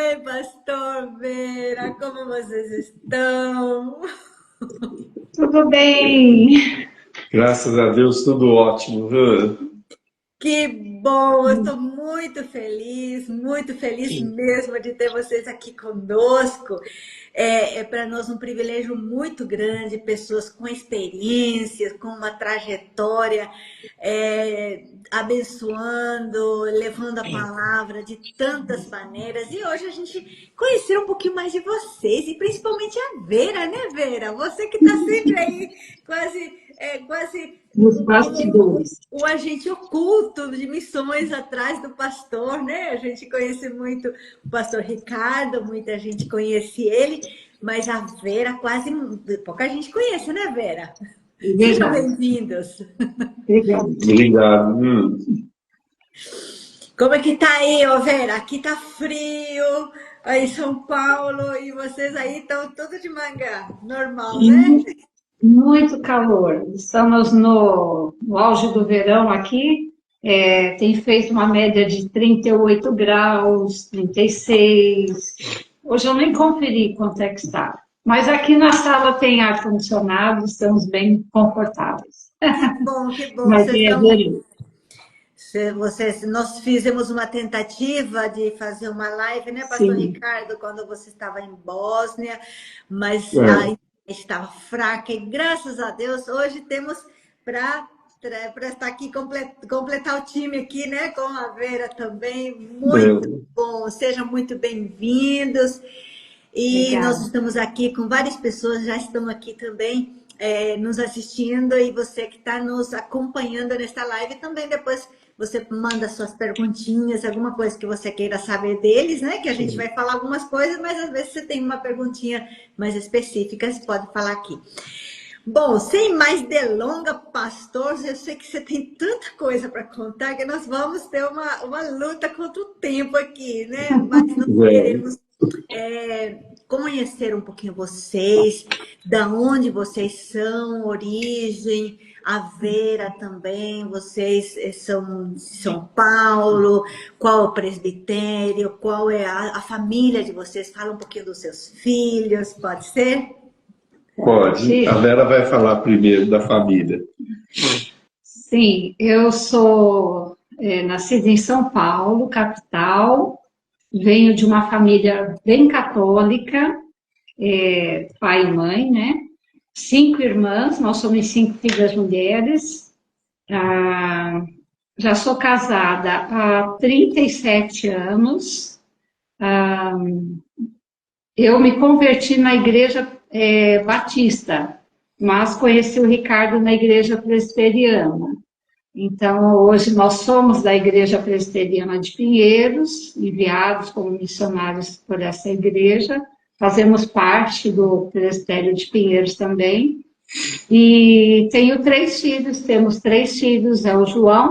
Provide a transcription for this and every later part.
Oi, Pastor Vera, como vocês estão? Tudo bem. Graças a Deus, tudo ótimo, viu? Que bom, eu estou muito feliz mesmo de ter vocês aqui conosco. É para nós um privilégio muito grande, pessoas com experiências, com uma trajetória, abençoando, levando a palavra de tantas maneiras. E hoje a gente conhecer um pouquinho mais de vocês, e principalmente a Vera, né, Vera? Você que está sempre aí, quase Nos bastidores. o agente oculto de missões atrás do pastor, né? A gente conhece muito o pastor Ricardo, muita gente conhece ele, mas a Vera quase pouca gente conhece, né, Vera? Sejam Verdade. bem-vindos. Obrigada. Obrigado. Como é que tá aí, ô Vera? Aqui tá frio, aí em São Paulo, e vocês aí estão tudo de manga, normal, E né? muito calor. Estamos no auge do verão aqui. Tem feito uma média de 38 graus, 36. Hoje eu nem conferi quanto é que está. Mas aqui na sala tem ar-condicionado, estamos bem confortáveis. Que bom, Mas vocês é estão. verão. Nós fizemos uma tentativa de fazer uma live, né, Pastor Sim. Ricardo, quando você estava em Bósnia, mas a É, internet estava fraca e graças a Deus hoje temos para estar aqui completar o time aqui, né, com a Vera também. Muito é, bom, sejam muito bem-vindos. E nós Obrigada. estamos aqui com várias pessoas, já estão aqui também nos assistindo, e você que está nos acompanhando nesta live também, depois você manda suas perguntinhas, alguma coisa que você queira saber deles, né? Que a gente vai falar algumas coisas, mas às vezes você tem uma perguntinha mais específica, você pode falar aqui. Bom, sem mais delonga, pastor, eu sei que você tem tanta coisa para contar que nós vamos ter uma luta contra o tempo aqui, né? Mas nós é. queremos conhecer um pouquinho vocês, da onde vocês são, origem, a Vera também, vocês são de São Paulo, qual é o presbitério, qual é a família de vocês, fala um pouquinho dos seus filhos, pode ser? Pode. A Sim. Vera vai falar primeiro da família. Sim, eu sou nascida em São Paulo, capital. Venho de uma família bem católica, pai e mãe, né? 5 irmãs, nós somos 5 filhas mulheres. Ah, já sou casada há 37 anos. Eu me converti na igreja batista, mas conheci o Ricardo na igreja presbiteriana. Então, hoje nós somos da Igreja Presbiteriana de Pinheiros, enviados como missionários por essa igreja, fazemos parte do Presbitério de Pinheiros também, e tenho 3 filhos, temos 3 filhos, é o João,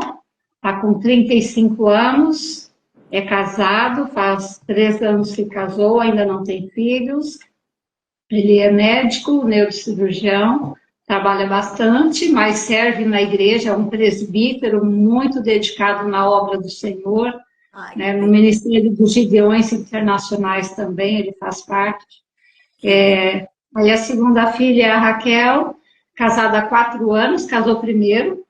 está com 35 anos, é casado, faz 3 anos que casou, ainda não tem filhos, ele é médico, neurocirurgião, trabalha bastante, mas serve na igreja, é um presbítero muito dedicado na obra do Senhor, Ai, né? No Ministério dos Gideões Internacionais também, ele faz parte. Aí a segunda filha é a Raquel, casada há 4 anos, casou primeiro,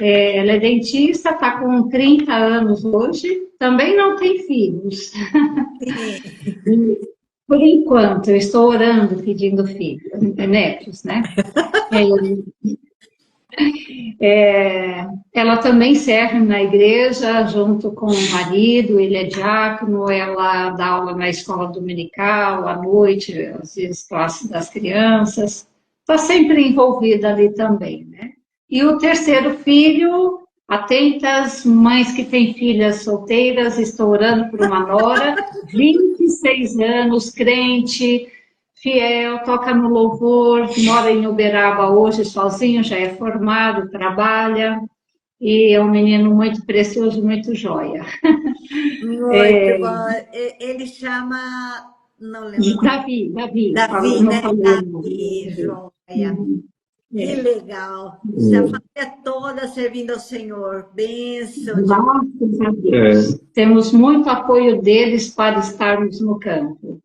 ela é dentista, está com 30 anos hoje, também não tem filhos. sim. Por enquanto, eu estou orando, pedindo filhos, netos, né? Ela também serve na igreja, junto com o marido, ele é diácono, ela dá aula na escola dominical, à noite, às vezes classe das crianças, está sempre envolvida ali também, né? E o terceiro filho, atentas, mães que têm filhas solteiras, estou orando por uma nora, 26 anos, crente, fiel, toca no louvor, mora em Uberaba hoje sozinho, já é formado, trabalha, e é um menino muito precioso, muito joia. Muito bom. Ele chama, não lembro o nome. Davi, Davi, não né? falei o nome. Davi, joia. Que É. legal. Se a família toda servindo ao Senhor. Bênção de Graças a É, Deus. Temos muito apoio deles para estarmos no campo.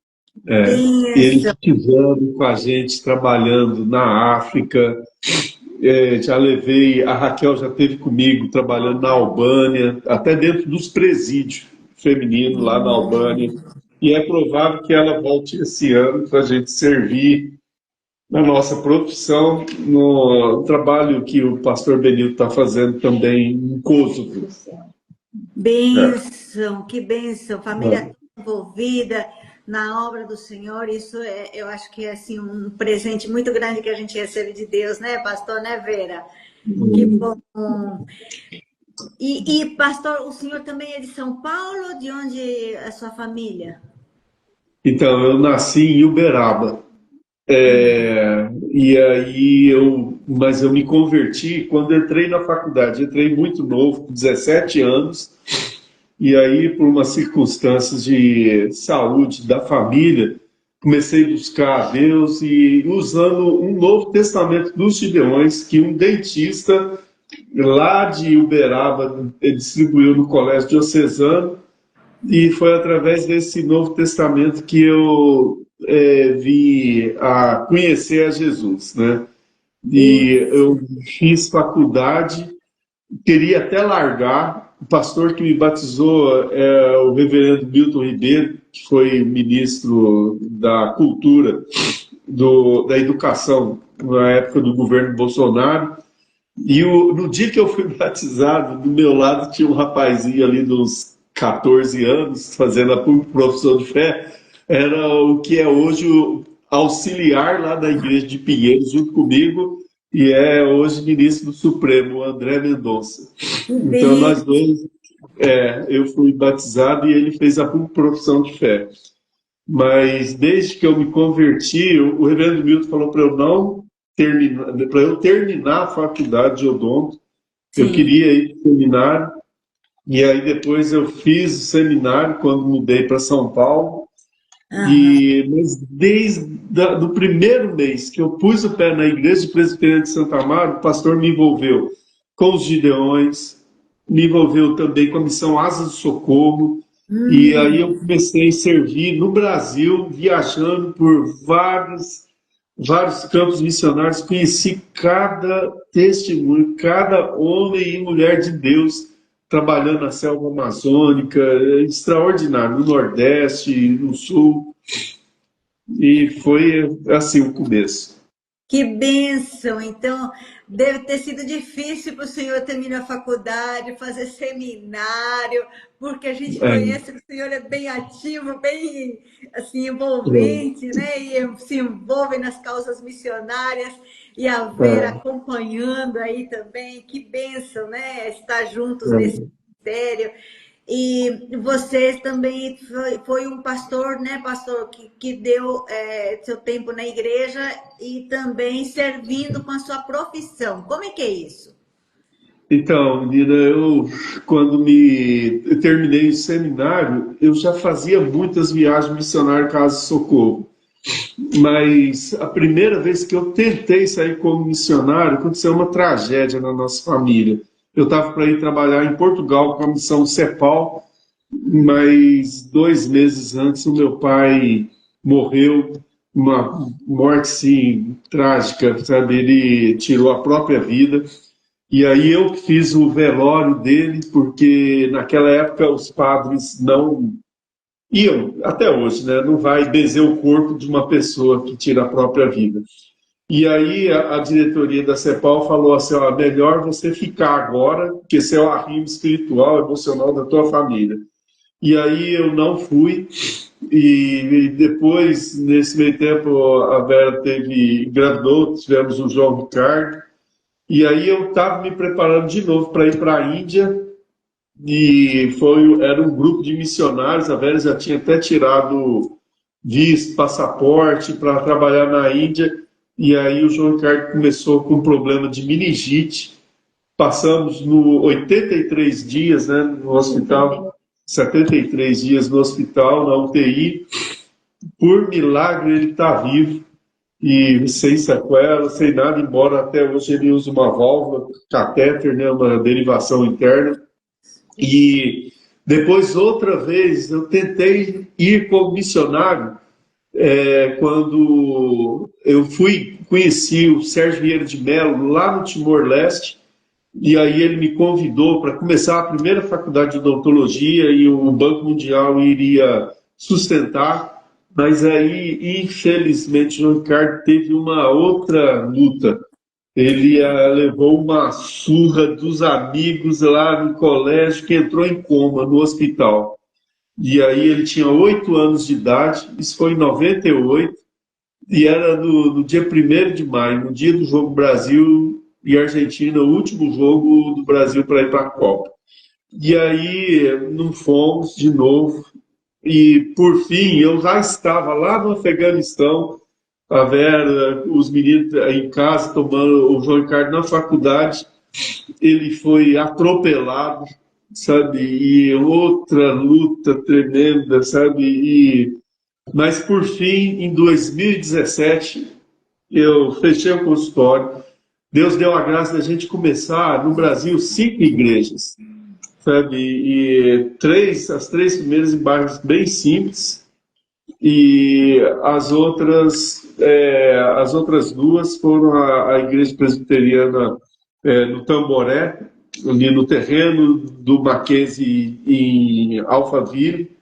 eles bênção. estiveram com a gente trabalhando na África. Já levei, a Raquel já esteve comigo trabalhando na Albânia, até dentro dos presídios femininos lá na Albânia. E é provável que ela volte esse ano para a gente servir na nossa profissão, no trabalho que o pastor Benito está fazendo também em Kosovo. Bênção, que bênção. Família É. toda envolvida na obra do Senhor. Isso eu acho que é assim, um presente muito grande que a gente recebe de Deus, né, pastor, né, Vera? Que bom. Pastor, o senhor também é de São Paulo? De onde é a sua família? Então, eu nasci em Uberaba. Mas eu me converti quando entrei na faculdade. Entrei muito novo, com 17 anos, e aí, por umas circunstâncias de saúde da família, comecei a buscar a Deus e usando um Novo Testamento dos Gideões, que um dentista lá de Uberaba distribuiu no Colégio Diocesano, e foi através desse Novo Testamento que eu vi a conhecer a Jesus, né? E eu fiz faculdade, queria até largar. O pastor que me batizou é o reverendo Milton Ribeiro, que foi ministro da Cultura, da Educação, na época do governo Bolsonaro. E no dia que eu fui batizado, do meu lado tinha um rapazinho ali dos 14 anos, fazendo a profissão de fé, era o que é hoje o auxiliar lá da igreja de Pinheiros, junto comigo, e é hoje ministro do Supremo, o André Mendonça. Que Então, bênção. nós dois, eu fui batizado e ele fez a profissão de fé. Mas desde que eu me converti, o reverendo Milton falou para eu não terminar, para eu terminar a faculdade de odonto. Eu Sim. queria ir para o seminário, e aí depois eu fiz o seminário quando mudei para São Paulo. Aham. Mas desde o primeiro mês que eu pus o pé na igreja presbiteriana de Santa Amaro, o pastor me envolveu com os Gideões, me envolveu também com a missão Asas do Socorro, e aí eu comecei a servir no Brasil, viajando por vários campos missionários, conheci cada testemunho, cada homem e mulher de Deus trabalhando na selva amazônica, extraordinário, no Nordeste, no Sul, e foi assim o começo. Que bênção! Então, deve ter sido difícil para o senhor terminar a faculdade, fazer seminário, porque a gente É, conhece que o senhor é bem ativo, bem assim, é, envolvente, né? E se envolve nas causas missionárias, e a Vera é, acompanhando aí também. Que bênção, né? Estar juntos nesse é. ministério. E você também foi um pastor, né, pastor, que deu seu tempo na igreja e também servindo com a sua profissão. Como é que é isso? Então, menina, quando eu terminei o seminário, eu já fazia muitas viagens missionárias Casa de Socorro. Mas a primeira vez que eu tentei sair como missionário, aconteceu uma tragédia na nossa família. Eu estava para ir trabalhar em Portugal com a missão CEPAL, mas 2 meses antes o meu pai morreu, uma morte, sim, trágica, sabe? Ele tirou a própria vida. E aí eu fiz o velório dele, porque naquela época os padres não iam, até hoje, né? Não vai benzer o corpo de uma pessoa que tira a própria vida. E aí a diretoria da CEPAL falou assim, ó, melhor você ficar agora, porque esse é o arrimo espiritual, emocional da tua família. E aí eu não fui, e depois, nesse meio tempo, a Vera engravidou, tivemos o João Ricardo, e aí eu estava me preparando de novo para ir para a Índia, e era um grupo de missionários, a Vera já tinha até tirado visto, passaporte para trabalhar na Índia, e aí o João Ricardo começou com um problema de meningite. Passamos 83 dias, né, no hospital, 73 dias no hospital, na UTI. Por milagre ele está vivo. e sem sequela, sem nada, embora até hoje ele use uma válvula, catéter, né, uma derivação interna. E depois, outra vez, eu tentei ir como missionário, quando eu conheci o Sérgio Vieira de Mello lá no Timor-Leste, e aí ele me convidou para começar a primeira faculdade de odontologia e o Banco Mundial iria sustentar, mas aí, infelizmente, o Ricardo teve uma outra luta. Ele levou uma surra dos amigos lá no colégio, que entrou em coma no hospital. E aí ele tinha 8 anos de idade, isso foi em 98, e era no dia 1º de maio, no dia do jogo Brasil e Argentina, o último jogo do Brasil para ir para a Copa. E aí não fomos de novo, e por fim eu já estava lá no Afeganistão, a Vera, os meninos em casa tomando, o João Ricardo na faculdade, ele foi atropelado, sabe? E outra luta tremenda, sabe? Mas por fim, em 2017, eu fechei o consultório. Deus deu a graça da gente começar no Brasil 5 igrejas, sabe? E as três primeiras em bairros bem simples, e as outras duas foram a igreja presbiteriana no Tamboré, ali no terreno do Mackenzie em Alphaville,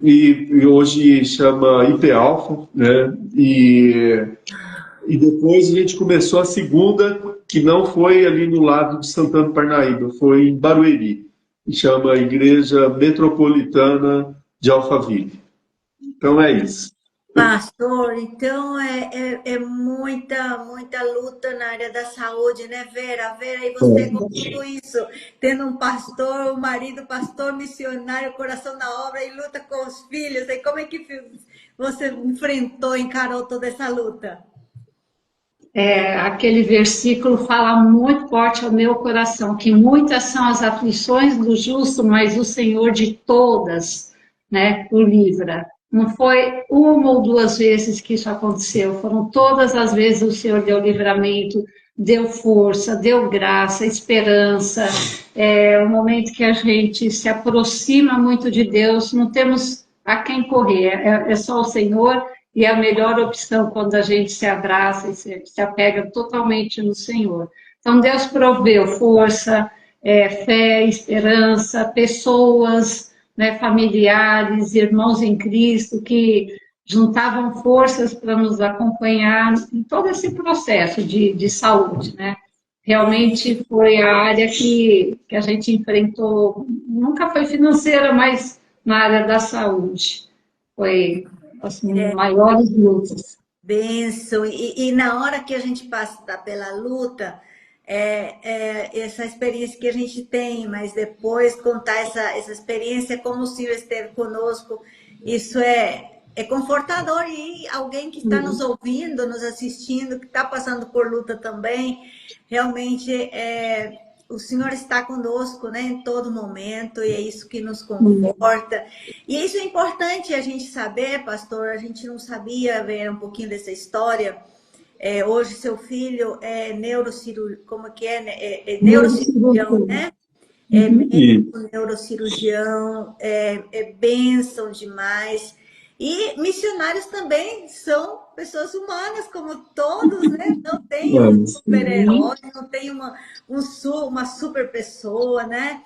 e hoje chama IP Alpha, né? E depois a gente começou a segunda, que não foi ali no lado de Santana do Parnaíba, foi em Barueri, que chama Igreja Metropolitana de Alphaville. Então é isso. Pastor, então é muita luta na área da saúde, né, Vera? Vera, e você com tudo isso, tendo um pastor, um marido pastor, missionário, coração na obra e luta com os filhos, e como é que você enfrentou, encarou toda essa luta? Aquele versículo fala muito forte ao meu coração, que muitas são as aflições do justo, mas o Senhor de todas, né, o livra. Não foi uma ou duas vezes que isso aconteceu, foram todas as vezes o Senhor deu livramento, deu força, deu graça, esperança. É o momento que a gente se aproxima muito de Deus, não temos a quem correr, é só o Senhor. E é a melhor opção quando a gente se abraça e se apega totalmente no Senhor. Então, Deus proveu força, fé, esperança, pessoas, né, familiares, irmãos em Cristo, que juntavam forças para nos acompanhar em todo esse processo de saúde, né? Realmente foi a área que a gente enfrentou, nunca foi financeira, mas na área da saúde. Foi as maiores lutas. Benção. E na hora que a gente passa pela luta, essa experiência que a gente tem, mas depois contar essa experiência, como o Senhor esteve conosco, isso é confortador. E alguém que está nos ouvindo, nos assistindo, que está passando por luta também, realmente o Senhor está conosco, né, em todo momento, e é isso que nos conforta. E isso é importante a gente saber, pastor, a gente não sabia ver um pouquinho dessa história. Hoje seu filho é neurocirurgião, como que é neurocirurgião, né? É médico neurocirurgião, é bênção demais. E missionários também são pessoas humanas, como todos, né? Não tem um super-herói, não tem uma super pessoa, né?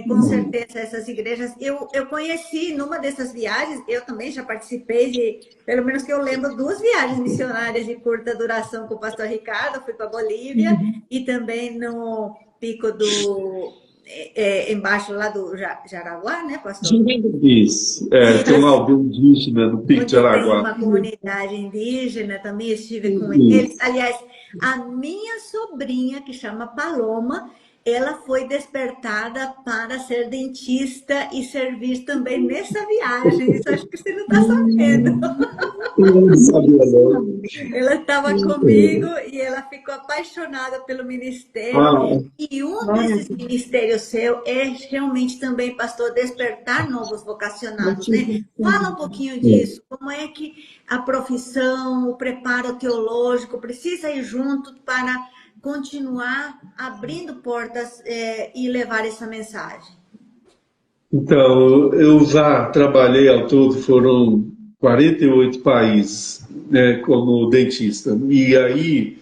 Com certeza, essas igrejas. Eu conheci numa dessas viagens, eu também já participei de, pelo menos que eu lembro, 2 viagens missionárias de curta duração com o pastor Ricardo. Fui para Bolívia e também no Pico do. Embaixo lá do Jaraguá, né, pastor? Isso, tem uma aldeia indígena no Pico de Jaraguá. Tem uma comunidade indígena, também estive com eles. Aliás, a minha sobrinha, que chama Paloma, ela foi despertada para ser dentista e servir também nessa viagem. Isso acho que você não está sabendo. Não sabia, não. Ela estava comigo e ela ficou apaixonada pelo ministério. Ah, E um Glória a desses Deus. ministérios seu é realmente também, pastor, despertar novos vocacionados, né? Fala um pouquinho disso. Como é que a profissão, o preparo teológico precisa ir junto para continuar abrindo portas e levar essa mensagem? então, eu já trabalhei ao todo, foram 48 países, né, como dentista. E aí,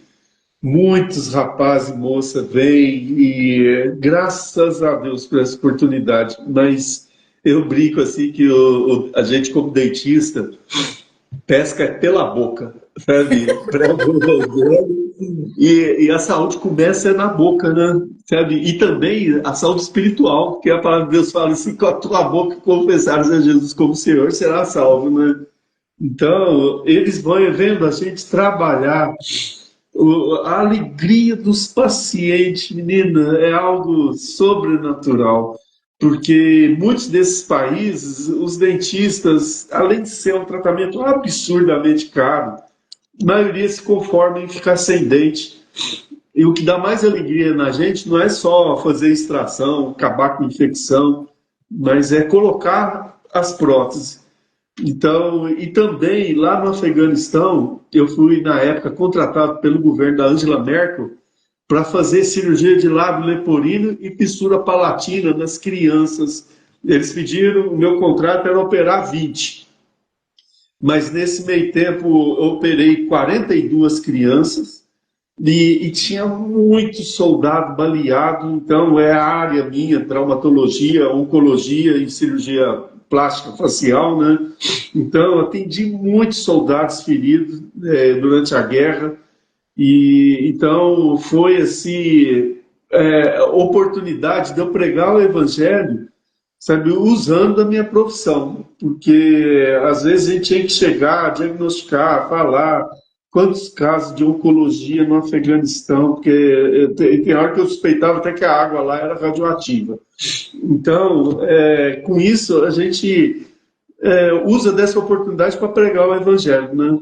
muitos rapazes e moças vêm e graças a Deus por essa oportunidade. Mas eu brinco assim que a gente, como dentista, pesca pela boca, sabe? Prega o evangelho e a saúde começa na boca, né? Sabe? E também a saúde espiritual, porque a palavra de Deus fala assim, com a tua boca confessares a Jesus como Senhor, será salvo, né? Então, eles vão vendo a gente trabalhar, a alegria dos pacientes, menina, é algo sobrenatural. Porque muitos desses países, os dentistas, além de ser um tratamento absurdamente caro, a maioria se conforma em ficar sem dente. E o que dá mais alegria na gente não é só fazer extração, acabar com infecção, mas é colocar as próteses. Então, e também lá no Afeganistão, eu fui na época contratado pelo governo da Angela Merkel para fazer cirurgia de lábio leporino e fissura palatina nas crianças. Eles pediram, o meu contrato era operar 20. Mas nesse meio tempo eu operei 42 crianças e tinha muito soldado baleado, então é a área minha, traumatologia, oncologia e cirurgia plástica facial, né? Então eu atendi muitos soldados feridos durante a guerra e então foi assim oportunidade de eu pregar o evangelho, sabe, usando a minha profissão, porque às vezes a gente tinha que chegar, diagnosticar, falar quantos casos de oncologia no Afeganistão, porque tem hora que eu suspeitava até que a água lá era radioativa. Então, com isso, a gente usa dessa oportunidade para pregar o evangelho, né?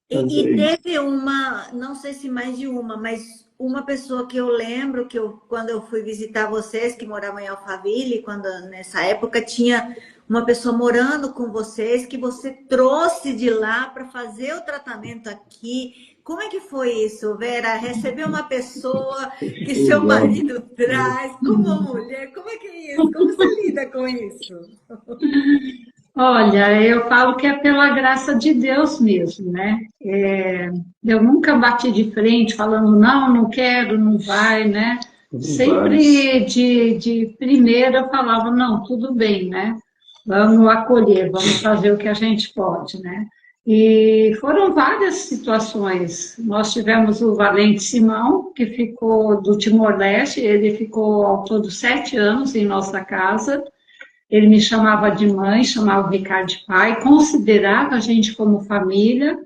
Mas é E isso. teve uma, não sei se mais de uma, mas uma pessoa que eu lembro que quando eu fui visitar vocês, que moravam em Alphaville, quando nessa época tinha uma pessoa morando com vocês, que você trouxe de lá para fazer o tratamento aqui. Como é que foi isso, Vera? Receber uma pessoa que seu Exato. marido traz como uma mulher, como é que é isso? Como você lida com isso? Olha, eu falo que é pela graça de Deus mesmo, né? Eu nunca bati de frente falando, não, não quero, não vai, né? Foram vários. Sempre de primeira eu falava, não, tudo bem, né? Vamos acolher, vamos fazer o que a gente pode, né? E foram várias situações. Nós tivemos o Valente Simão, que ficou do Timor-Leste, ele ficou ao todo 7 anos em nossa casa. Ele me chamava de mãe, chamava o Ricardo de pai, considerava a gente como família,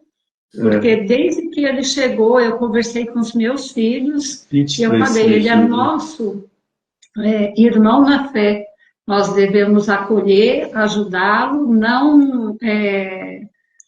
porque É, desde que ele chegou, eu conversei com os meus filhos e eu 23 falei, ele é cirurgias, né? nosso irmão na fé, nós devemos acolher, ajudá-lo, não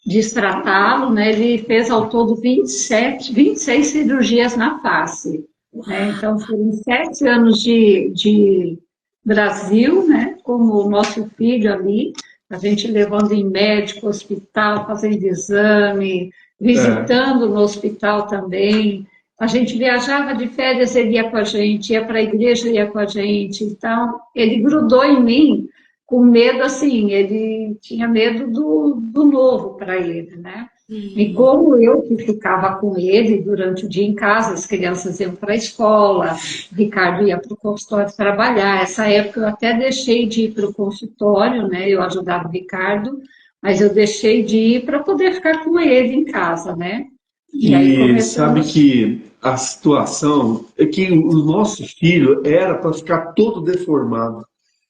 destratá-lo, né? Ele fez ao todo 26 cirurgias na face, né? Então foram 7 anos de Brasil, né? Como o nosso filho ali, a gente levando em médico, hospital, fazendo exame, É, visitando no hospital também. A gente viajava de férias, ele ia com a gente, ia para a igreja, ia com a gente. Então, ele grudou em mim com medo, assim, ele tinha medo do novo para ele, né? E Sim. como eu que ficava com ele durante o dia em casa, as crianças iam para a escola, o Ricardo ia para o consultório trabalhar. Essa época eu até deixei de ir para o consultório, né? Eu ajudava o Ricardo, mas eu deixei de ir para poder ficar com ele em casa, né? E aí e sabe começamos. que a situação é que o nosso filho era para ficar todo deformado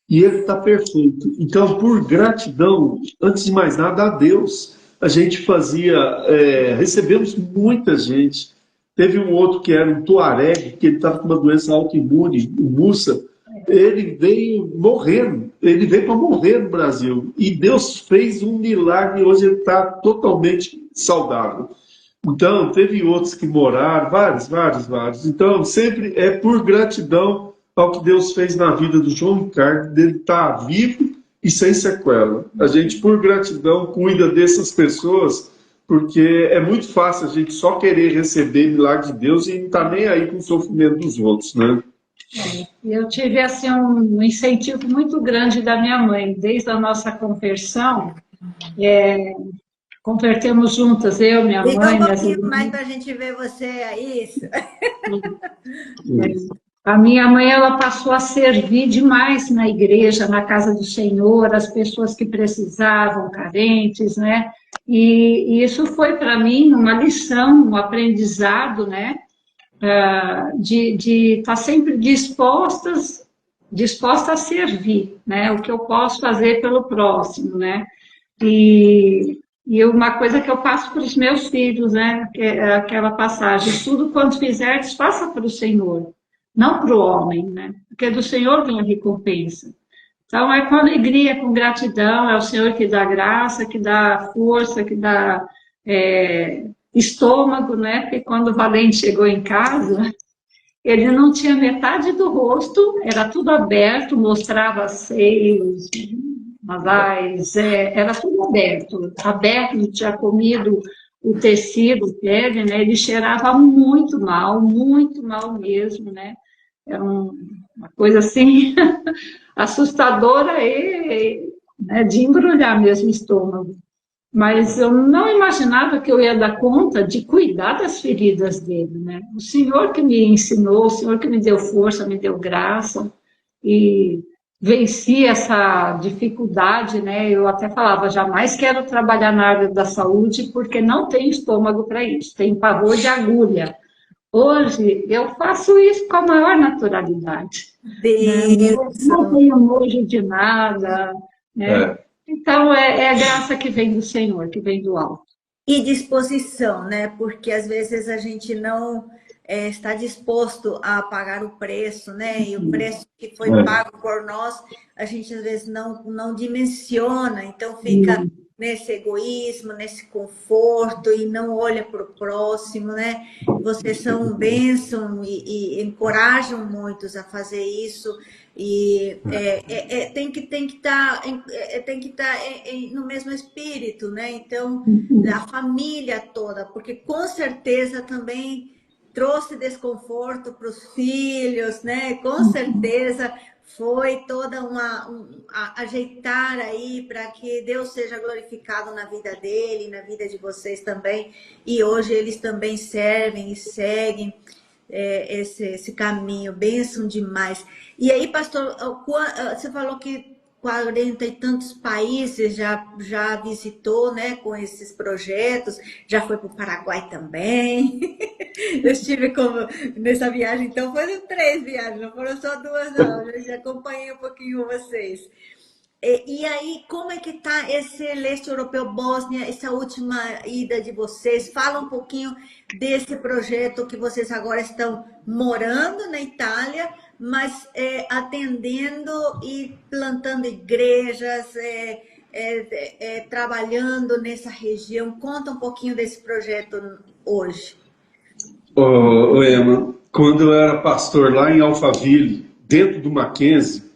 e ele está perfeito. Então, por gratidão, antes de mais nada, a Deus, a gente fazia, recebemos muita gente. Teve um outro que era um Tuareg, que ele estava com uma doença autoimune, o Mussa, ele veio morrendo, ele veio para morrer no Brasil. E Deus fez um milagre, hoje ele está totalmente saudável. Então, teve outros que moraram, vários. Então, sempre é por gratidão ao que Deus fez na vida do João Ricardo, dele estar vivo e sem sequela. A gente, por gratidão, cuida dessas pessoas, porque é muito fácil a gente só querer receber milagre de Deus e não estar nem aí com o sofrimento dos outros, né? Eu tive assim um incentivo muito grande da minha mãe, desde a nossa conversão. Convertemos juntas, eu, minha Liga um mãe, minhas pouquinho mais irmãs. para a gente ver você aí. Isso. A minha mãe, ela passou a servir demais na igreja, na casa do Senhor, as pessoas que precisavam, carentes, né? E isso foi para mim uma lição, um aprendizado, né? De estar sempre disposta a servir, né? O que eu posso fazer pelo próximo, né? E uma coisa que eu passo para os meus filhos, né? Que é aquela passagem: tudo quanto fizerdes, faça para o Senhor, não para o homem, né? Porque do Senhor vem a recompensa. Então, é com alegria, com gratidão, é o Senhor que dá graça, que dá força, que dá estômago, né? Porque quando o Valente chegou em casa, ele não tinha metade do rosto, era tudo aberto, mostrava seios, nasais, era tudo aberto, não tinha comido o tecido, pele, né? Ele cheirava muito mal mesmo, né? Era uma coisa assim assustadora né, de embrulhar mesmo o estômago. Mas eu não imaginava que eu ia dar conta de cuidar das feridas dele, né? O Senhor que me ensinou, o Senhor que me deu força, me deu graça, e venci essa dificuldade, né? Eu até falava, jamais quero trabalhar na área da saúde, porque não tenho estômago para isso, tenho pavor de agulha. Hoje, eu faço isso com a maior naturalidade. Né? Não tenho nojo de nada, né? Então, é a graça que vem do Senhor, que vem do alto. E disposição, né? Porque às vezes a gente não está disposto a pagar o preço, né? E o preço que foi pago por nós, a gente às vezes não dimensiona, então fica nesse egoísmo, nesse conforto e não olha para o próximo, né? Vocês são bênção e encorajam muitos a fazer isso. E tem que estar no mesmo espírito, né? Então, a família toda, porque com certeza também trouxe desconforto para os filhos, né? Com certeza foi toda ajeitar aí para que Deus seja glorificado na vida dele, na vida de vocês também. E hoje eles também servem e seguem esse caminho, bênção demais. E aí, pastor, você falou que 40 e tantos países já visitou, né, com esses projetos, já foi para o Paraguai também. Eu estive nessa viagem, então foram 3 viagens, não foram só 2, não. Eu já acompanhei um pouquinho vocês. E aí, como é que está esse leste europeu, Bósnia, essa última ida de vocês? Fala um pouquinho desse projeto que vocês agora estão morando na Itália, mas atendendo e plantando igrejas, trabalhando nessa região. Conta um pouquinho desse projeto hoje. Emma, quando eu era pastor lá em Alphaville, dentro do Mackenzie,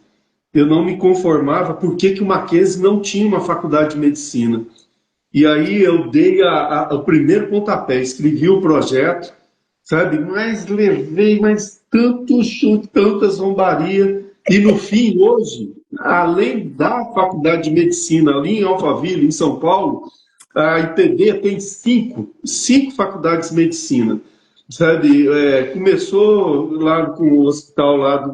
eu não me conformava porque que o Mackenzie não tinha uma faculdade de medicina. E aí eu dei o primeiro pontapé, escrevi o projeto, sabe? Mas levei mais tanto chute, tanta zombaria. E no fim, hoje, além da faculdade de medicina ali em Alphaville, em São Paulo, a IPB tem 5 faculdades de medicina. Sabe, começou lá com o hospital lá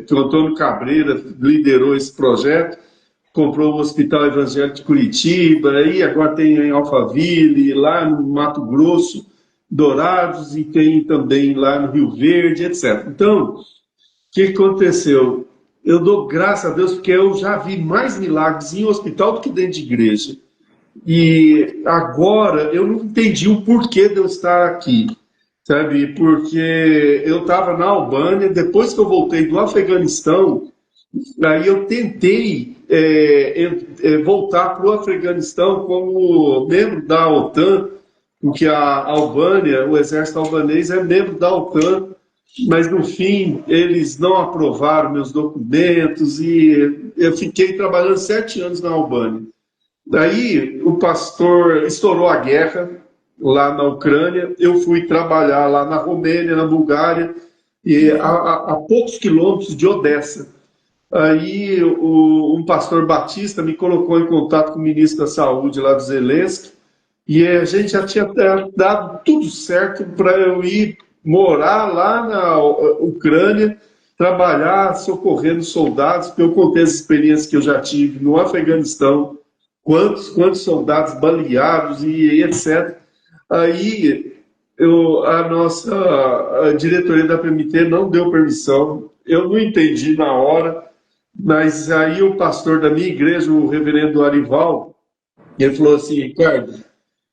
que o Antônio Cabreira liderou esse projeto, comprou o Hospital Evangélico de Curitiba, e agora tem em Alphaville, lá no Mato Grosso, Dourados, e tem também lá no Rio Verde, etc. Então, o que aconteceu? Eu dou graças a Deus porque eu já vi mais milagres em hospital do que dentro de igreja. E agora eu não entendi o porquê de eu estar aqui. sabe? Porque eu estava na Albânia, depois que eu voltei do Afeganistão, aí eu tentei voltar para o Afeganistão como membro da OTAN, porque a Albânia, o exército albanês é membro da OTAN, mas no fim eles não aprovaram meus documentos e eu fiquei trabalhando 7 anos na Albânia. Daí o pastor estourou a guerra lá na Ucrânia, eu fui trabalhar lá na Romênia, na Bulgária, e a poucos quilômetros de Odessa. Aí um pastor batista me colocou em contato com o ministro da Saúde lá do Zelensky, e a gente já tinha dado tudo certo para eu ir morar lá na Ucrânia, trabalhar socorrendo soldados, porque eu contei as experiências que eu já tive no Afeganistão, quantos soldados baleados e etc. Aí a diretoria da PMT não deu permissão, eu não entendi na hora, mas aí o pastor da minha igreja, o reverendo Arival, ele falou assim: Ricardo,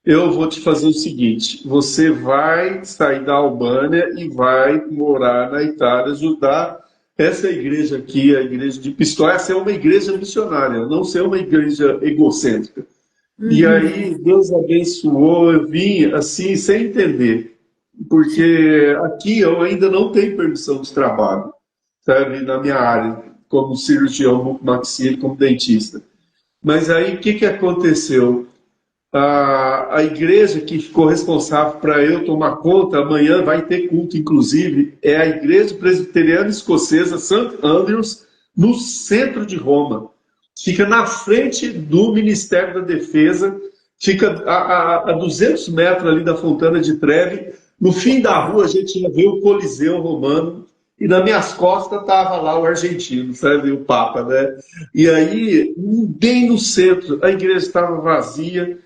eu vou te fazer o seguinte, você vai sair da Albânia e vai morar na Itália, ajudar essa igreja aqui, a igreja de Pistoia, a ser uma igreja missionária, não ser uma igreja egocêntrica. E aí Deus abençoou, eu vim assim, sem entender, porque aqui eu ainda não tenho permissão de trabalho, sabe, na minha área, como cirurgião maxilar, como dentista. Mas aí o que aconteceu? A igreja que ficou responsável para eu tomar conta, amanhã vai ter culto, inclusive, é a Igreja Presbiteriana Escocesa St. Andrews, no centro de Roma. Fica na frente do Ministério da Defesa, fica a 200 metros ali da Fontana de Trevi. No fim da rua a gente já vê o Coliseu Romano, e nas minhas costas estava lá o argentino, sabe, o Papa, né? E aí, bem no centro, a igreja estava vazia.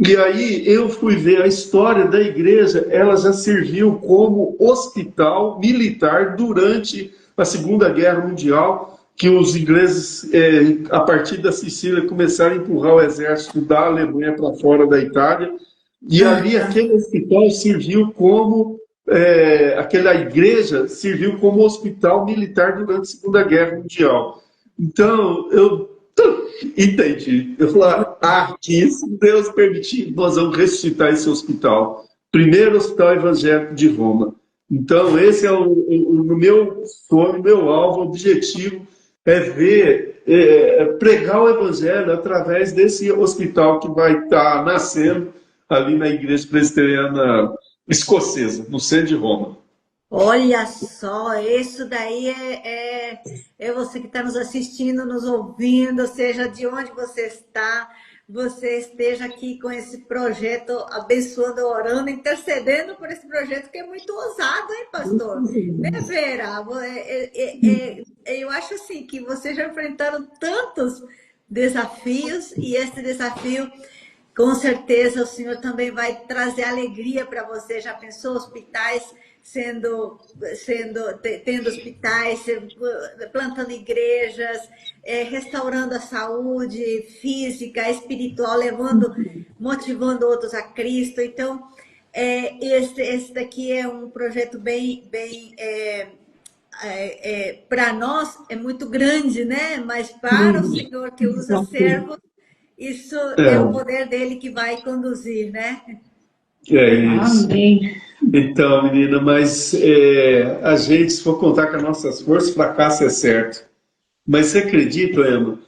E aí eu fui ver a história da igreja, ela já serviu como hospital militar durante a Segunda Guerra Mundial, que os ingleses, a partir da Sicília, começaram a empurrar o exército da Alemanha para fora da Itália, e ali aquele hospital serviu como, aquela igreja serviu como hospital militar durante a Segunda Guerra Mundial. Então, eu entendi. Eu falei, aqui, se Deus permitir, nós vamos ressuscitar esse hospital. Primeiro hospital evangélico de Roma. Então, esse é o meu sonho, o meu alvo, o objetivo é ver, pregar o evangelho através desse hospital que vai estar nascendo ali na Igreja Presbiteriana Escocesa, no centro de Roma. Olha só, isso daí é você que está nos assistindo, nos ouvindo, seja de onde você esteja aqui com esse projeto, abençoando, orando, intercedendo por esse projeto que é muito ousado, hein, pastor? Né, Vera? Eu acho assim que vocês já enfrentaram tantos desafios e esse desafio, com certeza, o Senhor também vai trazer alegria para você. Já pensou hospitais tendo hospitais, plantando igrejas, restaurando a saúde física, espiritual, motivando outros a Cristo. Então, esse daqui é um projeto bem para nós é muito grande, né? Mas para o Senhor que usa servos, isso é o poder dele que vai conduzir, né? É isso. Amém. Então, menina, mas a gente, se for contar com as nossas forças, fracasso é certo. Mas você acredita, Emma,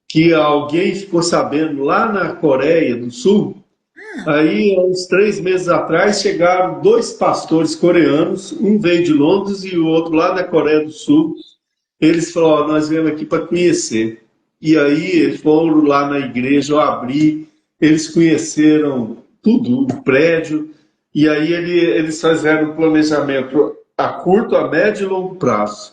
que alguém ficou sabendo lá na Coreia do Sul? Aí, há uns 3 meses atrás, chegaram 2 pastores coreanos, um veio de Londres e o outro lá da Coreia do Sul. Eles falaram, nós viemos aqui para conhecer. E aí, eles foram lá na igreja, eu abri, eles conheceram tudo, o prédio, e aí eles fizeram um planejamento a curto, a médio e longo prazo.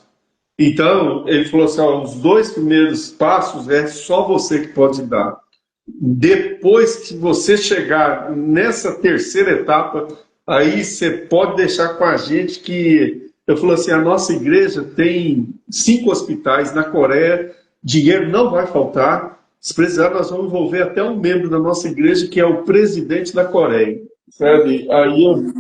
Então, ele falou assim, os 2 primeiros passos é só você que pode dar. Depois que você chegar nessa terceira etapa, aí você pode deixar com a gente que... Eu falo assim, a nossa igreja tem 5 hospitais na Coreia, dinheiro não vai faltar. Se precisar, nós vamos envolver até um membro da nossa igreja, que é o presidente da Coreia. sabe? Aí eu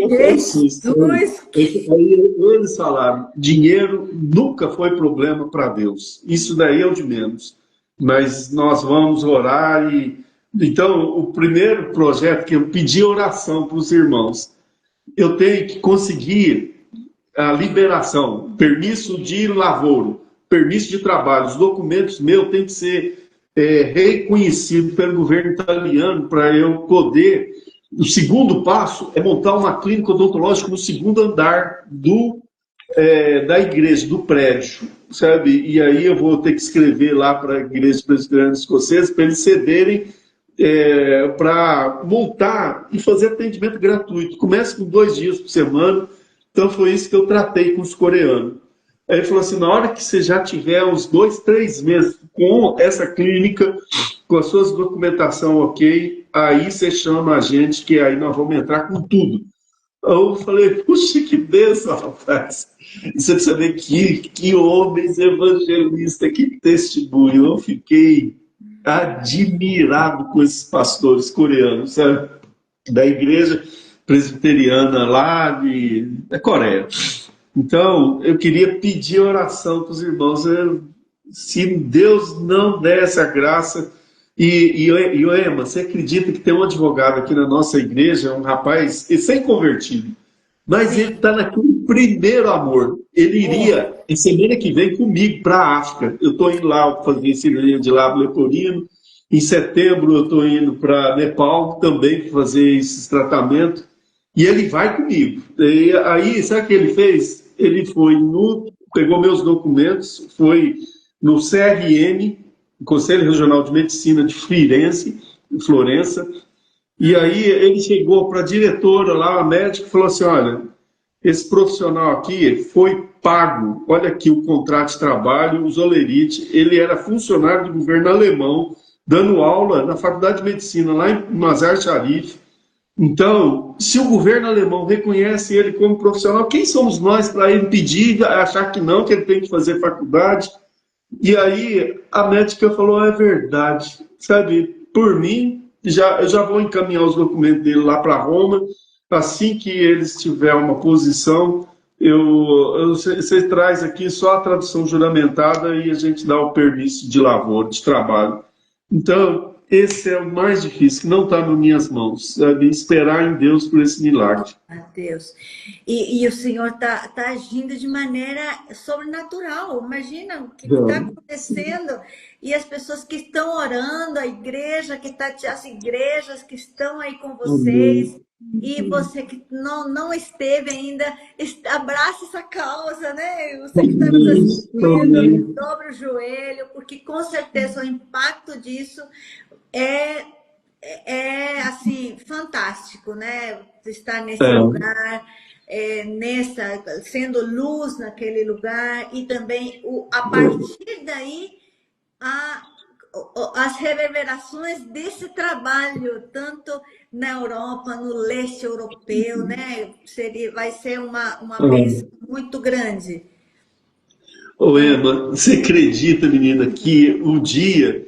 falei assim, sabe? Jesus, Aí eles falaram, dinheiro nunca foi problema para Deus. Isso daí é o de menos. Mas nós vamos orar e... Então, o primeiro projeto que eu pedi oração para os irmãos, eu tenho que conseguir a liberação, permisso de lavoro, permisso de trabalho, os documentos meus têm que ser reconhecidos pelo governo italiano para eu poder. O segundo passo é montar uma clínica odontológica no segundo andar da igreja, do prédio, sabe? E aí eu vou ter que escrever lá para a Igreja Presbiteriana Escocesa para eles cederem para montar e fazer atendimento gratuito. Começa com 2 dias por semana. Então foi isso que eu tratei com os coreanos. Aí ele falou assim, na hora que você já tiver uns 2, 3 meses com essa clínica, com as suas documentação ok, aí você chama a gente, que aí nós vamos entrar com tudo. Eu falei, puxa, que bênção, rapaz. E você precisa ver que homens evangelistas, que testemunho. Eu fiquei admirado com esses pastores coreanos, sabe? Da igreja presbiteriana lá da Coreia. Então, eu queria pedir oração para os irmãos. Se Deus não der essa graça... E Ema, você acredita que tem um advogado aqui na nossa igreja, um rapaz, sem convertido, mas ele está naquele primeiro amor. Ele iria, em semana que vem, comigo para a África. Eu estou indo lá fazer cirurgia de lábio leporino. Em setembro, eu estou indo para Nepal também fazer esses tratamentos. E ele vai comigo. E aí, sabe o que ele fez? Ele pegou meus documentos, foi no CRM, Conselho Regional de Medicina de Florença, e aí ele chegou para a diretora lá, a médica, e falou assim, olha, esse profissional aqui foi pago, olha aqui o contrato de trabalho, o Zolerite, ele era funcionário do governo alemão, dando aula na Faculdade de Medicina, lá em Mazar Sharif. Então, se o governo alemão reconhece ele como profissional, quem somos nós para ele pedir, achar que não, que ele tem que fazer faculdade? E aí a médica falou, é verdade, sabe, por mim, eu já vou encaminhar os documentos dele lá para Roma, assim que eles tiverem uma posição, você traz aqui só a tradução juramentada e a gente dá o permisso de lavoro, de trabalho. Então, esse é o mais difícil, que não está nas minhas mãos, sabe? Esperar em Deus por esse milagre. Deus. E o Senhor tá agindo de maneira sobrenatural. Imagina o que está acontecendo. E as pessoas que estão orando, a igreja as igrejas que estão aí com vocês. E você que não esteve ainda, abraça essa causa, né? Você que está nos assistindo, dobra o joelho, porque com certeza o impacto disso é assim, fantástico, né? Estar nesse lugar, sendo luz naquele lugar, e também a partir daí as reverberações desse trabalho, tanto na Europa, no leste europeu, né? Vai ser uma bênção muito grande. Ô Emma, você acredita, menina, que o dia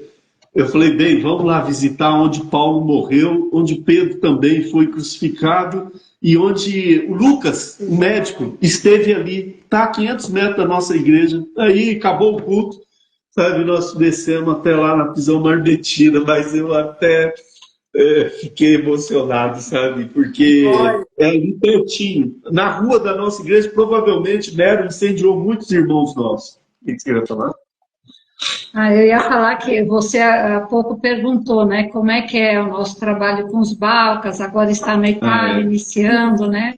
eu falei, bem, vamos lá visitar onde Paulo morreu, onde Pedro também foi crucificado e onde o Lucas, o médico, esteve ali, está a 500 metros da nossa igreja. Aí acabou o culto, sabe, nós descemos até lá na prisão Marbetina, mas eu até fiquei emocionado, sabe, porque é ali pertinho. Na rua da nossa igreja, provavelmente Nero incendiou muitos irmãos nossos. O que você queria falar? Eu ia falar que você há pouco perguntou, né, como é que é o nosso trabalho com os Balcãs, agora está na Itália, iniciando, né?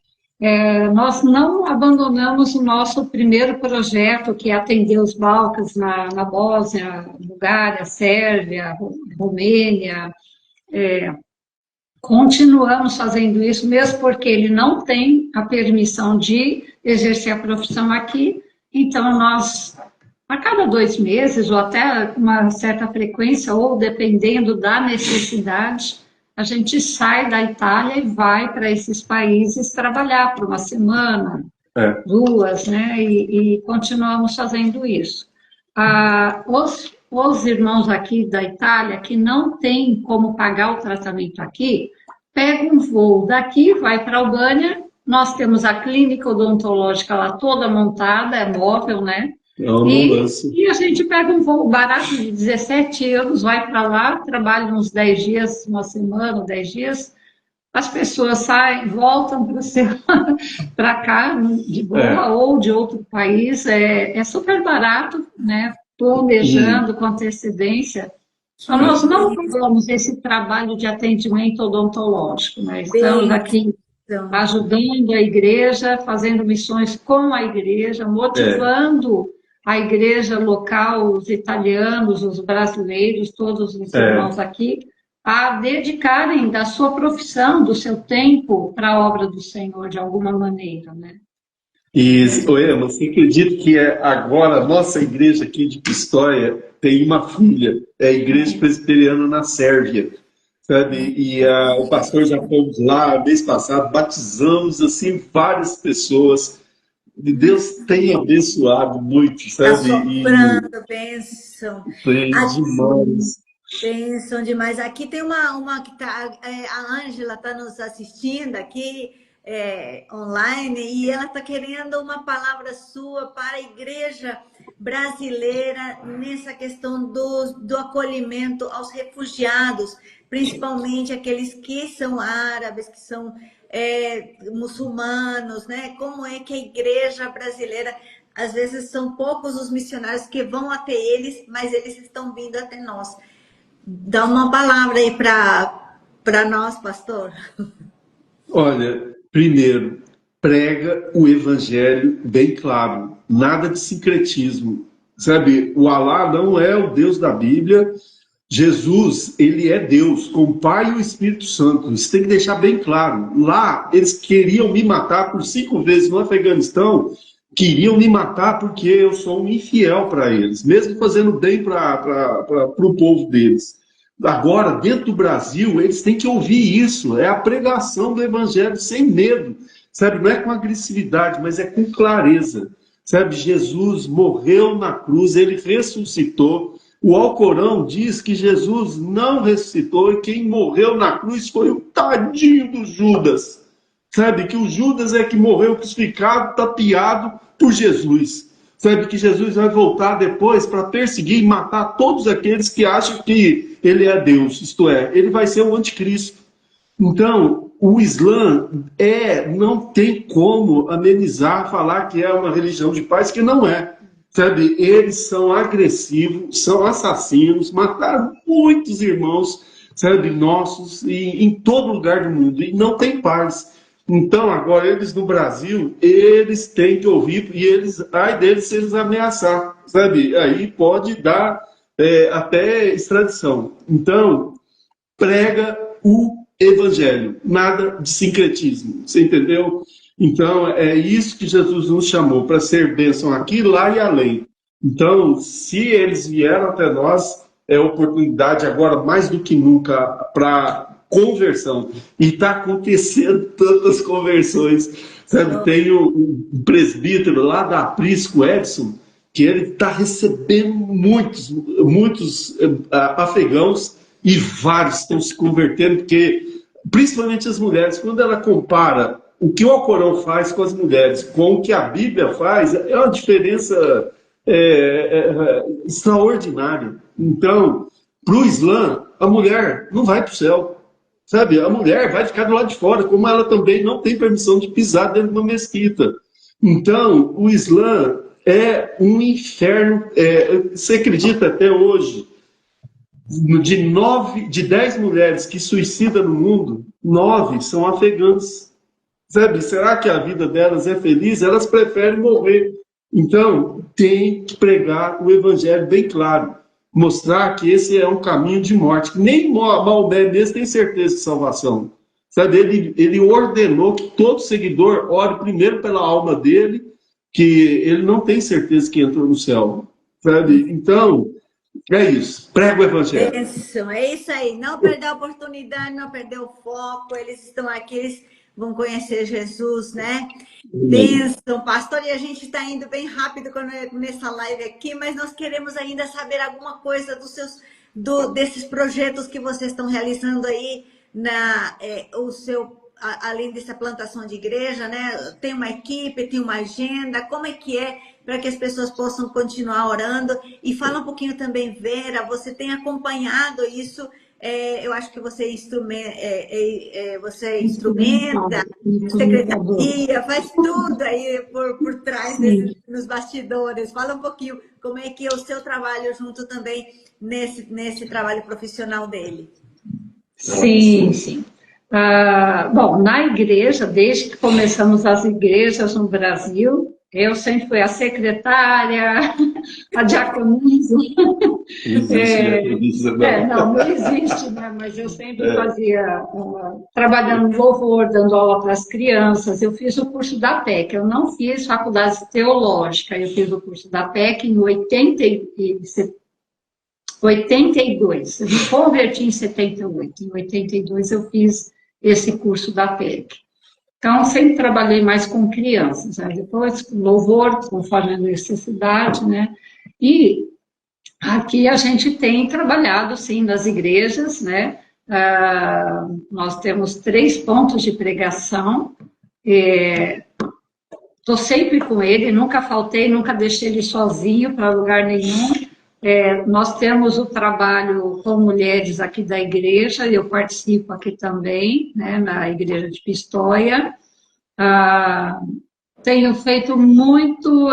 Nós não abandonamos o nosso primeiro projeto, que é atender os Balcãs na Bósnia, Bulgária, Sérvia, Romênia. Continuamos fazendo isso, mesmo porque ele não tem a permissão de exercer a profissão aqui, então nós... A cada 2 meses, ou até uma certa frequência, ou dependendo da necessidade, a gente sai da Itália e vai para esses países trabalhar por uma semana, 2, né? E continuamos fazendo isso. Os irmãos aqui da Itália, que não têm como pagar o tratamento aqui, pega um voo daqui, vai para Albânia, nós temos a clínica odontológica lá toda montada, é móvel, né? É uma E, ambulância. e a gente pega um voo barato de 17 euros, vai para lá, trabalha uns 10 dias, uma semana, 10 dias, as pessoas saem, voltam para cá de boa É. ou de outro país, é super barato, né? E, Planejando com antecedência. Então, é. nós não fazemos esse trabalho de atendimento odontológico, né? Estamos Bem, aqui então, ajudando a igreja, fazendo missões com a igreja, É. motivando a igreja local, os italianos, os brasileiros, todos os irmãos É. aqui, a dedicarem da sua profissão, do seu tempo para a obra do Senhor, de alguma maneira, né? E, Ema, você acredita que agora a nossa igreja aqui de Pistoia tem uma filha, é a Igreja Presbiteriana na Sérvia, sabe? E o pastor já fomos lá mês passado, batizamos assim várias pessoas. E Deus tem abençoado muito, tá sabe? E soprando bênção. tem demais. Bênção demais. Aqui tem uma que tá, a Ângela está nos assistindo aqui online e ela está querendo uma palavra sua para a igreja brasileira nessa questão do acolhimento aos refugiados, principalmente aqueles que são árabes, que são muçulmanos, né? Como é que a igreja brasileira, às vezes são poucos os missionários que vão até eles, mas eles estão vindo até nós. Dá uma palavra aí para nós, pastor. Olha, primeiro, prega o evangelho bem claro, nada de sincretismo. Sabe, o Alá não é o Deus da Bíblia. Jesus, ele é Deus, com o Pai e o Espírito Santo. Isso tem que deixar bem claro. Lá, eles queriam me matar por 5 vezes no Afeganistão, queriam me matar porque eu sou um infiel para eles, mesmo fazendo bem para o povo deles. Agora, dentro do Brasil, eles têm que ouvir isso. É a pregação do Evangelho sem medo. Sabe, não é com agressividade, mas é com clareza. Sabe, Jesus morreu na cruz, ele ressuscitou. O Alcorão diz que Jesus não ressuscitou e quem morreu na cruz foi o tadinho do Judas. Sabe, que o Judas é que morreu crucificado, tapeado por Jesus. Sabe, que Jesus vai voltar depois para perseguir e matar todos aqueles que acham que ele é Deus. Isto é, ele vai ser o anticristo. Então, o Islã não tem como amenizar, falar que é uma religião de paz, que não é. Sabe, eles são agressivos, são assassinos, mataram muitos irmãos, sabe, nossos, em todo lugar do mundo, e não tem paz. Então, agora, eles no Brasil, eles têm que ouvir, e eles, ai deles se eles ameaçar, sabe? Aí pode dar até extradição. Então, prega o evangelho, nada de sincretismo, você entendeu? Então, é isso que Jesus nos chamou, para ser bênção aqui, lá e além. Então, se eles vieram até nós, é oportunidade agora, mais do que nunca, para conversão. E está acontecendo tantas conversões. Sabe, tem um presbítero lá da Aprisco, Edson, que ele está recebendo muitos afegãos e vários estão se convertendo, porque, principalmente as mulheres, quando ela compara o que o Alcorão faz com as mulheres com o que a Bíblia faz, é uma diferença extraordinária. Então, para o Islã, a mulher não vai para o céu. Sabe, a mulher vai ficar do lado de fora, como ela também não tem permissão de pisar dentro de uma mesquita. Então, o Islã é um inferno. Você acredita até hoje, de 10 mulheres que suicidam no mundo, 9 são afegãs. Sabe, será que a vida delas é feliz? Elas preferem morrer. Então, tem que pregar o evangelho bem claro. Mostrar que esse é um caminho de morte. Nem Maomé mesmo tem certeza de salvação. Sabe, ele ordenou que todo seguidor ore primeiro pela alma dele, que ele não tem certeza que entrou no céu. Sabe? Então, é isso. Prega o evangelho. É isso aí. Não perder a oportunidade, não perder o foco. Eles estão aqui, eles vão conhecer Jesus, né? Bênção, pastor. E a gente está indo bem rápido nessa live aqui, mas nós queremos ainda saber alguma coisa desses projetos que vocês estão realizando aí além dessa plantação de igreja, né? Tem uma equipe, tem uma agenda, como é que é para que as pessoas possam continuar orando? E fala um pouquinho também, Vera, você tem acompanhado isso, eu acho que você instrumenta, secretaria, faz tudo aí por trás nos bastidores. Fala um pouquinho como é que é o seu trabalho junto também nesse trabalho profissional dele. Sim, sim. Bom, na igreja, desde que começamos as igrejas no Brasil, eu sempre fui a secretária, a diaconisa. Não existe, né? Mas eu sempre fazia, trabalhando no louvor, dando aula para as crianças. Eu fiz o curso da PEC, eu não fiz faculdade teológica, eu fiz o curso da PEC em 82, eu me converti em 78, em 82 eu fiz esse curso da PEC. Então, sempre trabalhei mais com crianças, né? Depois com louvor, conforme a necessidade, né? E aqui a gente tem trabalhado, sim, nas igrejas, né? Nós temos 3 pontos de pregação, estou sempre com ele, nunca faltei, nunca deixei ele sozinho para lugar nenhum. Nós temos o trabalho com mulheres aqui da igreja, eu participo aqui também, né, na igreja de Pistoia. Tenho feito muito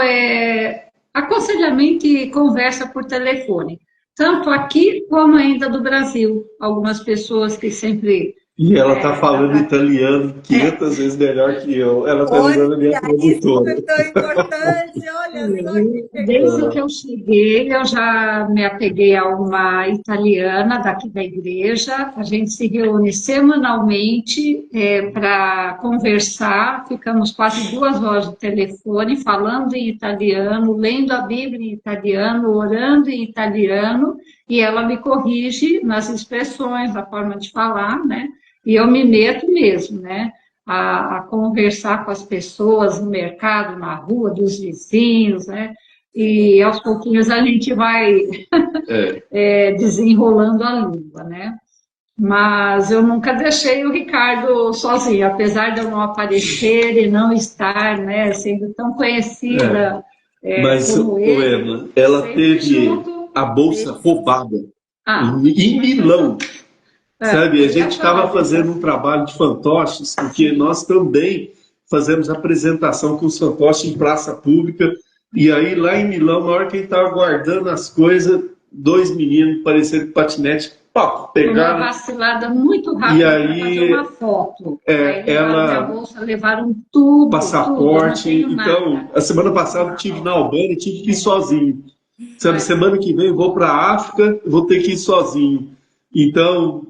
aconselhamento e conversa por telefone, tanto aqui como ainda do Brasil. Algumas pessoas que sempre... E ela está falando italiano 500 vezes melhor que eu. Ela está virando minha produtora. Isso é tão importante, olha só que Desde que eu cheguei, eu já me apeguei a uma italiana daqui da igreja. A gente se reúne semanalmente para conversar. Ficamos quase 2 horas no telefone, falando em italiano, lendo a Bíblia em italiano, orando em italiano, e ela me corrige nas expressões, na forma de falar, né? E eu me meto mesmo, né? A conversar com as pessoas no mercado, na rua, dos vizinhos, né? E aos pouquinhos a gente vai desenrolando a língua, né? Mas eu nunca deixei o Ricardo sozinho, apesar de eu não aparecer e não estar, né, sendo tão conhecida mas, como ele. Emma, ela teve a bolsa roubada em Milão. Sabe, a gente estava fazendo um trabalho de fantoches, porque nós também fazemos apresentação com os fantoches em praça pública, e aí lá em Milão, na hora que a gente estava guardando as coisas, 2 meninos parecendo patinete, pegaram... Uma vacilada muito rápida, e aí, fazer uma foto. Ela... bolsa, levaram tudo, passaporte. tudo, então, a semana passada eu estive na Albânia e tive que ir sozinho. Sabe, semana que vem eu vou para a África, vou ter que ir sozinho. Então,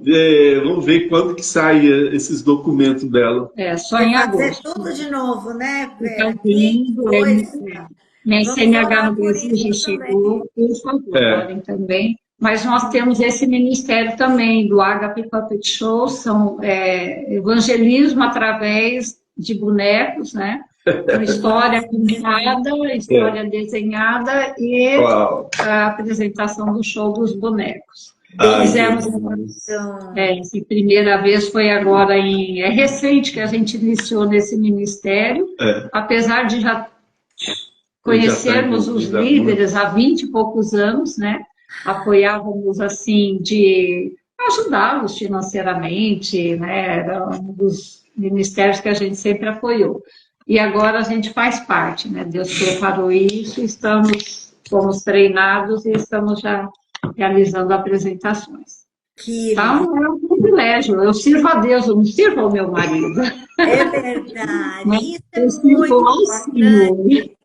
vamos ver quando que sai esses documentos dela. Só em agosto. Fazer tudo de novo, né, Vera? Minha CNH no Brasil já chegou, por favor, podem também. Mas nós temos esse ministério também, do HP Puppet Show, são evangelismo através de bonecos, né? Com história pintada, história desenhada e a apresentação do show dos bonecos. Fizemos essa primeira vez, foi agora é recente que a gente iniciou nesse ministério, apesar de já conhecermos os líderes há 20 e poucos anos, né? Apoiávamos assim de ajudá-los financeiramente, né? Era um dos ministérios que a gente sempre apoiou. E agora a gente faz parte, né? Deus preparou isso, fomos treinados e estamos já realizando apresentações. Então, é um privilégio. Eu sirvo a Deus, eu não sirvo ao meu marido. É verdade. Isso é muito importante.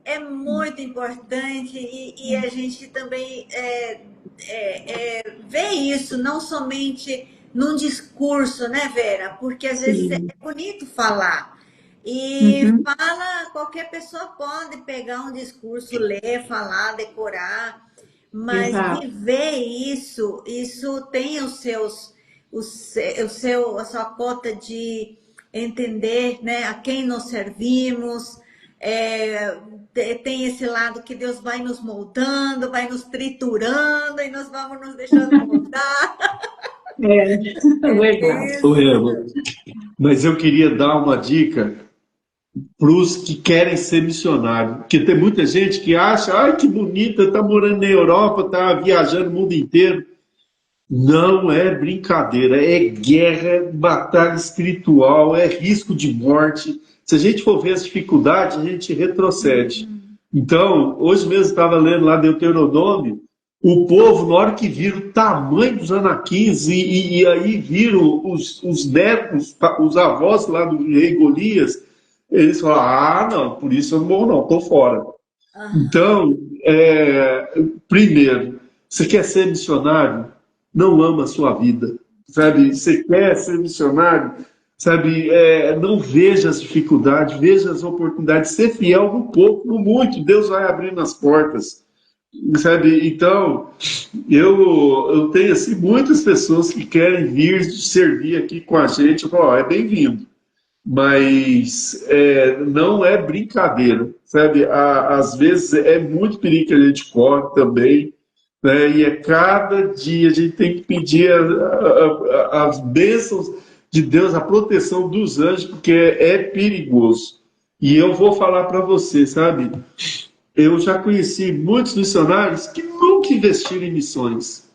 É muito importante e a gente também vê isso, não somente num discurso, né, Vera? Porque às vezes é bonito falar. E qualquer pessoa pode pegar um discurso, ler, falar, decorar. Mas viver isso tem a sua cota de entender, né, a quem nós servimos, tem esse lado que Deus vai nos moldando, vai nos triturando e nós vamos nos deixando moldar. É verdade. Ema, mas eu queria dar uma dica para os que querem ser missionários, porque tem muita gente que acha, ai que bonita, está morando na Europa, está viajando o mundo inteiro. Não é brincadeira, é guerra, batalha espiritual, é risco de morte. Se a gente for ver as dificuldades, a gente retrocede. Então, hoje mesmo estava lendo lá Deuteronômio, o povo, na hora que viram o tamanho dos anaquins, e aí viram os netos, os avós lá do rei Golias, eles falaram, ah, não, por isso eu não vou não, estou fora. Então, primeiro, você quer ser missionário? Não ama a sua vida, sabe? Você quer ser missionário, sabe? Não veja as dificuldades, veja as oportunidades, ser fiel no pouco, no muito, Deus vai abrindo as portas, sabe? Então, eu tenho assim, muitas pessoas que querem vir servir aqui com a gente, eu falo, ó, é bem-vindo, mas não é brincadeira, sabe? Às vezes é muito perigo que a gente corre também, né? E cada dia a gente tem que pedir as bênçãos de Deus, a proteção dos anjos, porque é perigoso. E eu vou falar para você, sabe? Eu já conheci muitos missionários que nunca investiram em missões.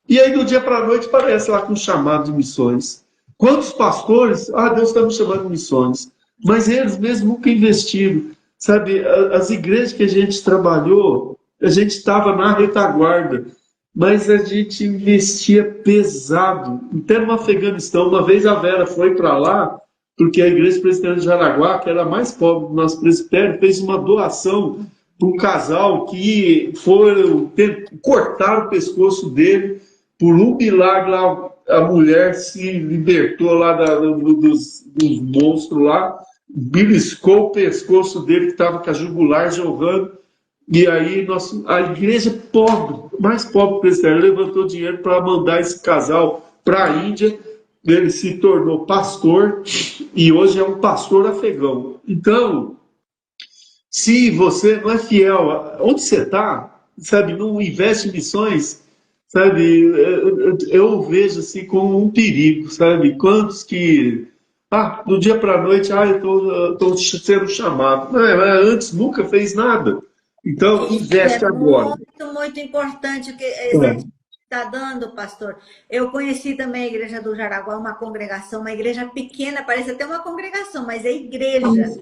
E aí, do dia para a noite, aparece lá com um chamado de missões. Quantos pastores, Deus está me chamando de missões. Mas eles mesmos nunca investiram. Sabe, as igrejas que a gente trabalhou, a gente estava na retaguarda, mas a gente investia pesado. Até no Afeganistão, uma vez a Vera foi para lá, porque a Igreja Presbiteriana de Jaraguá, que era a mais pobre do nosso presbitério, fez uma doação para um casal que cortaram o pescoço dele. Por um milagre, a mulher se libertou lá dos monstros lá, beliscou o pescoço dele, que estava com a jugular jorrando, e aí a igreja pobre, mais pobre do presbitério, levantou dinheiro para mandar esse casal para a Índia. Ele se tornou pastor e hoje é um pastor afegão. Então, se você não é fiel, onde você está, sabe, não investe em missões, sabe, eu vejo assim como um perigo, sabe? Quantos que, do dia para a noite, eu estou sendo chamado. Não, antes nunca fez nada. Então, investe É agora. muito, muito importante o que exemplo está dando, pastor. Eu conheci também a igreja do Jaraguá, uma congregação, uma igreja pequena, parece até uma congregação, mas é igreja.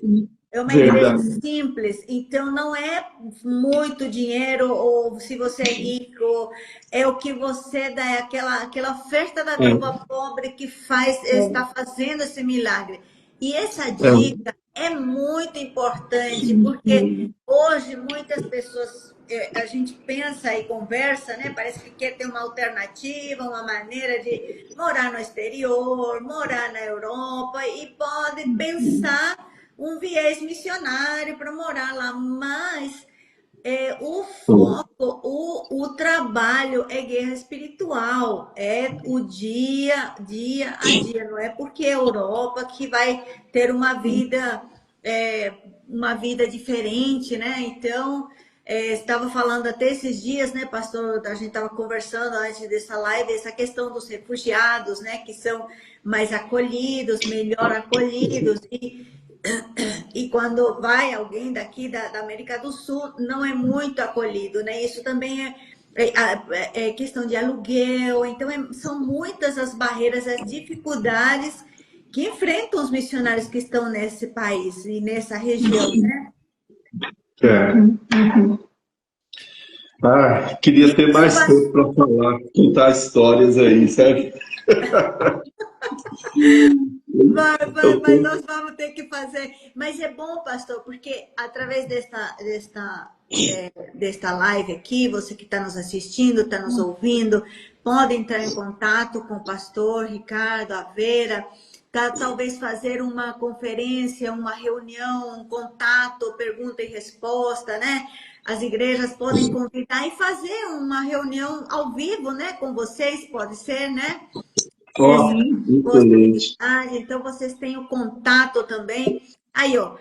É uma igreja simples, então não é muito dinheiro, ou se você é rico, é o que você dá, é aquela oferta da viúva pobre que está fazendo esse milagre. E essa dica é muito importante, porque hoje muitas pessoas, a gente pensa e conversa, né? Parece que quer ter uma alternativa, uma maneira de morar no exterior, morar na Europa, e pode pensar um viés missionário para morar lá, mas o foco, o trabalho é guerra espiritual, é o dia a dia, não é porque é Europa que vai ter uma vida diferente, né? Então, estava falando até esses dias, né, pastor, a gente estava conversando antes dessa live, essa questão dos refugiados, né, que são mais acolhidos, melhor acolhidos, e quando vai alguém daqui da América do Sul, não é muito acolhido, né? Isso também é questão de aluguel, então são muitas as barreiras, as dificuldades que enfrentam os missionários que estão nesse país e nessa região, né? Queria ter mais tempo para falar, contar histórias aí, sabe? Mas nós vamos ter que fazer. Mas é bom, pastor, porque através desta live aqui, você que está nos assistindo, está nos ouvindo, pode entrar em contato com o pastor Ricardo, a Vera, talvez fazer uma conferência, uma reunião, um contato, pergunta e resposta, né? As igrejas podem convidar e fazer uma reunião ao vivo, né? Com vocês, pode ser, né? Excelente. Então, vocês têm o contato também. Aí, ó,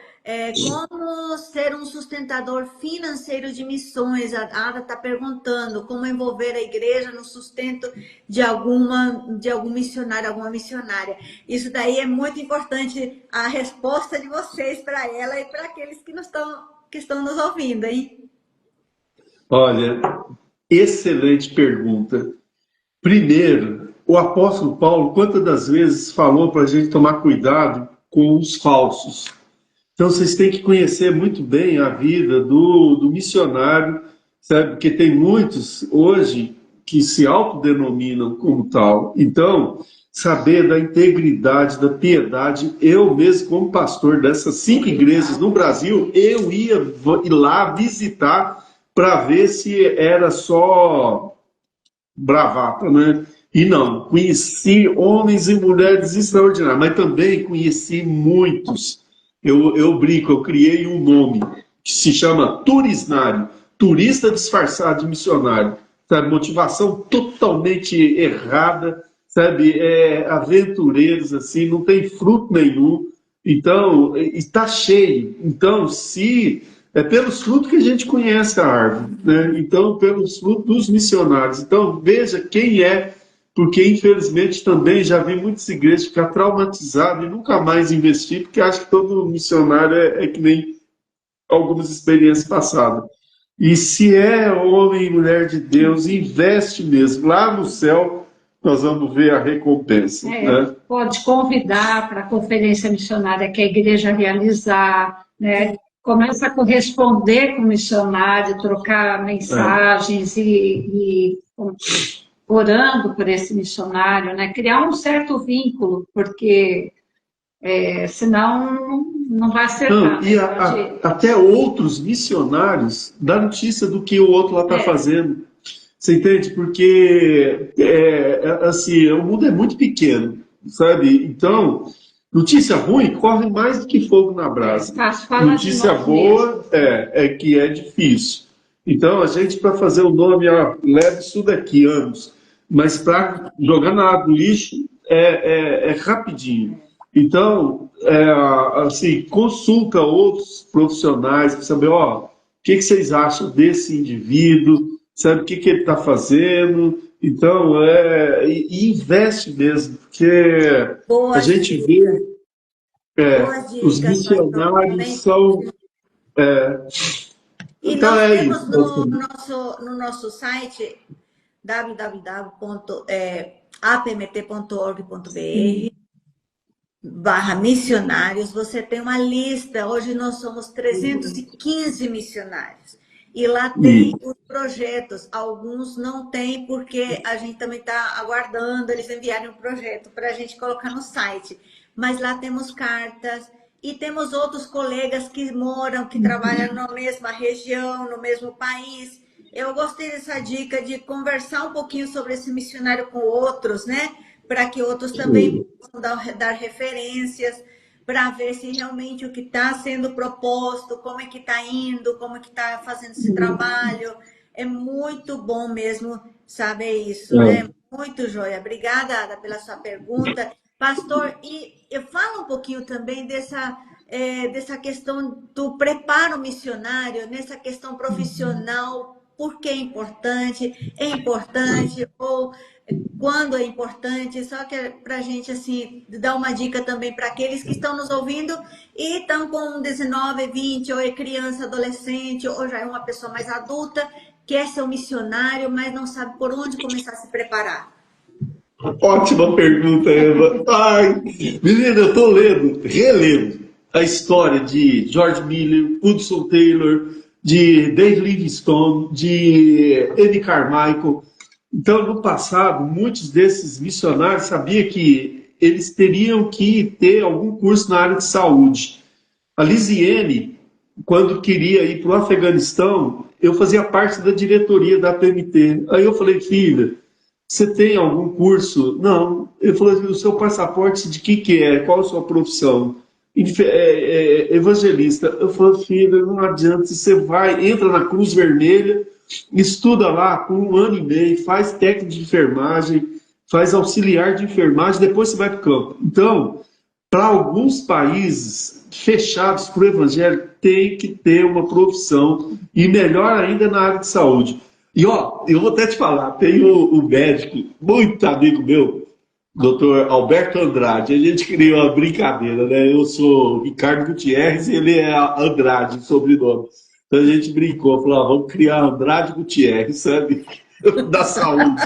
Como ser um sustentador financeiro de missões? A Ada está perguntando como envolver a igreja no sustento de algum missionário, alguma missionária. Isso daí é muito importante, a resposta de vocês para ela e para aqueles que estão nos ouvindo, hein? Olha, excelente pergunta. Primeiro, o apóstolo Paulo, quantas das vezes falou para a gente tomar cuidado com os falsos? Então, vocês têm que conhecer muito bem a vida do missionário, sabe? Porque tem muitos hoje que se autodenominam como tal. Então, saber da integridade, da piedade. Eu mesmo, como pastor dessas 5 igrejas no Brasil, eu ia ir lá visitar para ver se era só bravata, né? E não, conheci homens e mulheres extraordinários, mas também conheci muitos. Eu brinco, eu criei um nome que se chama turisnário, turista disfarçado de missionário, sabe? Motivação totalmente errada, sabe? Aventureiros assim, não tem fruto nenhum. Então, está cheio. Então, se é pelos frutos que a gente conhece a árvore, né? Então, pelos frutos dos missionários. Então, veja quem é, porque infelizmente também já vi muitas igrejas ficar traumatizadas e nunca mais investir, porque acho que todo missionário é que nem algumas experiências passadas. E se é homem e mulher de Deus, investe mesmo. Lá no céu, nós vamos ver a recompensa. Né? Pode convidar para a conferência missionária que a igreja realizar, né? Começa a corresponder com o missionário, trocar mensagens e orando por esse missionário, né? Criar um certo vínculo, porque senão não vai acertar. Até outros missionários dão notícia do que o outro lá está fazendo. Você entende? Porque assim, o mundo é muito pequeno, sabe? Então, notícia ruim corre mais do que fogo na brasa. Notícia boa é que é difícil. Então, a gente, para fazer o nome, leva isso daqui anos. Mas para jogar na água do lixo é rapidinho. Então, assim, consulta outros profissionais para saber, o que vocês acham desse indivíduo, sabe o que ele está fazendo. Então, investe mesmo, porque a gente vê os missionários são... E então, nós temos isso. no nosso site www.apmt.org.br/missionários, você tem uma lista. Hoje nós somos 315 missionários. E lá tem os projetos. Alguns não tem, porque a gente também está aguardando eles enviarem um projeto para a gente colocar no site. Mas lá temos cartas e temos outros colegas que moram, que trabalham na mesma região, no mesmo país. Eu gostei dessa dica de conversar um pouquinho sobre esse missionário com outros, né? Para que outros também possam dar referências, para ver se realmente o que está sendo proposto, como é que está indo, como é que está fazendo esse trabalho. É muito bom mesmo saber isso, né? Muito joia. Obrigada, Ada, pela sua pergunta. Pastor, e fala um pouquinho também dessa questão do preparo missionário, nessa questão profissional, por que é importante, ou quando é importante, só que para a gente assim, dar uma dica também para aqueles que estão nos ouvindo e estão com 19, 20, ou é criança, adolescente, ou já é uma pessoa mais adulta, quer ser um missionário, mas não sabe por onde começar a se preparar. Ótima pergunta, Eva. Ai, menina, eu estou relendo a história de George Miller, Hudson Taylor, de Dave Livingstone, de Anne Carmichael. Então, no passado, muitos desses missionários sabiam que eles teriam que ter algum curso na área de saúde. A Lisiane, quando queria ir para o Afeganistão, eu fazia parte da diretoria da APMT. Aí eu falei, filha, você tem algum curso? Não. Ele falou, o seu passaporte de que é? Qual a sua profissão? Evangelista. Eu falei, filha, não adianta, você entra na Cruz Vermelha, estuda lá por 1 ano e meio, faz técnico de enfermagem, faz auxiliar de enfermagem, depois você vai para o campo. Então, para alguns países fechados para o evangelho, tem que ter uma profissão, e melhor ainda na área de saúde. E ó, eu vou até te falar, tem um médico, muito amigo meu, doutor Alberto Andrade. A gente criou uma brincadeira, né? Eu sou Ricardo Gutierrez e ele é Andrade, sobrenome. Então a gente brincou, falou, vamos criar Andrade Gutierrez, sabe? Da saúde.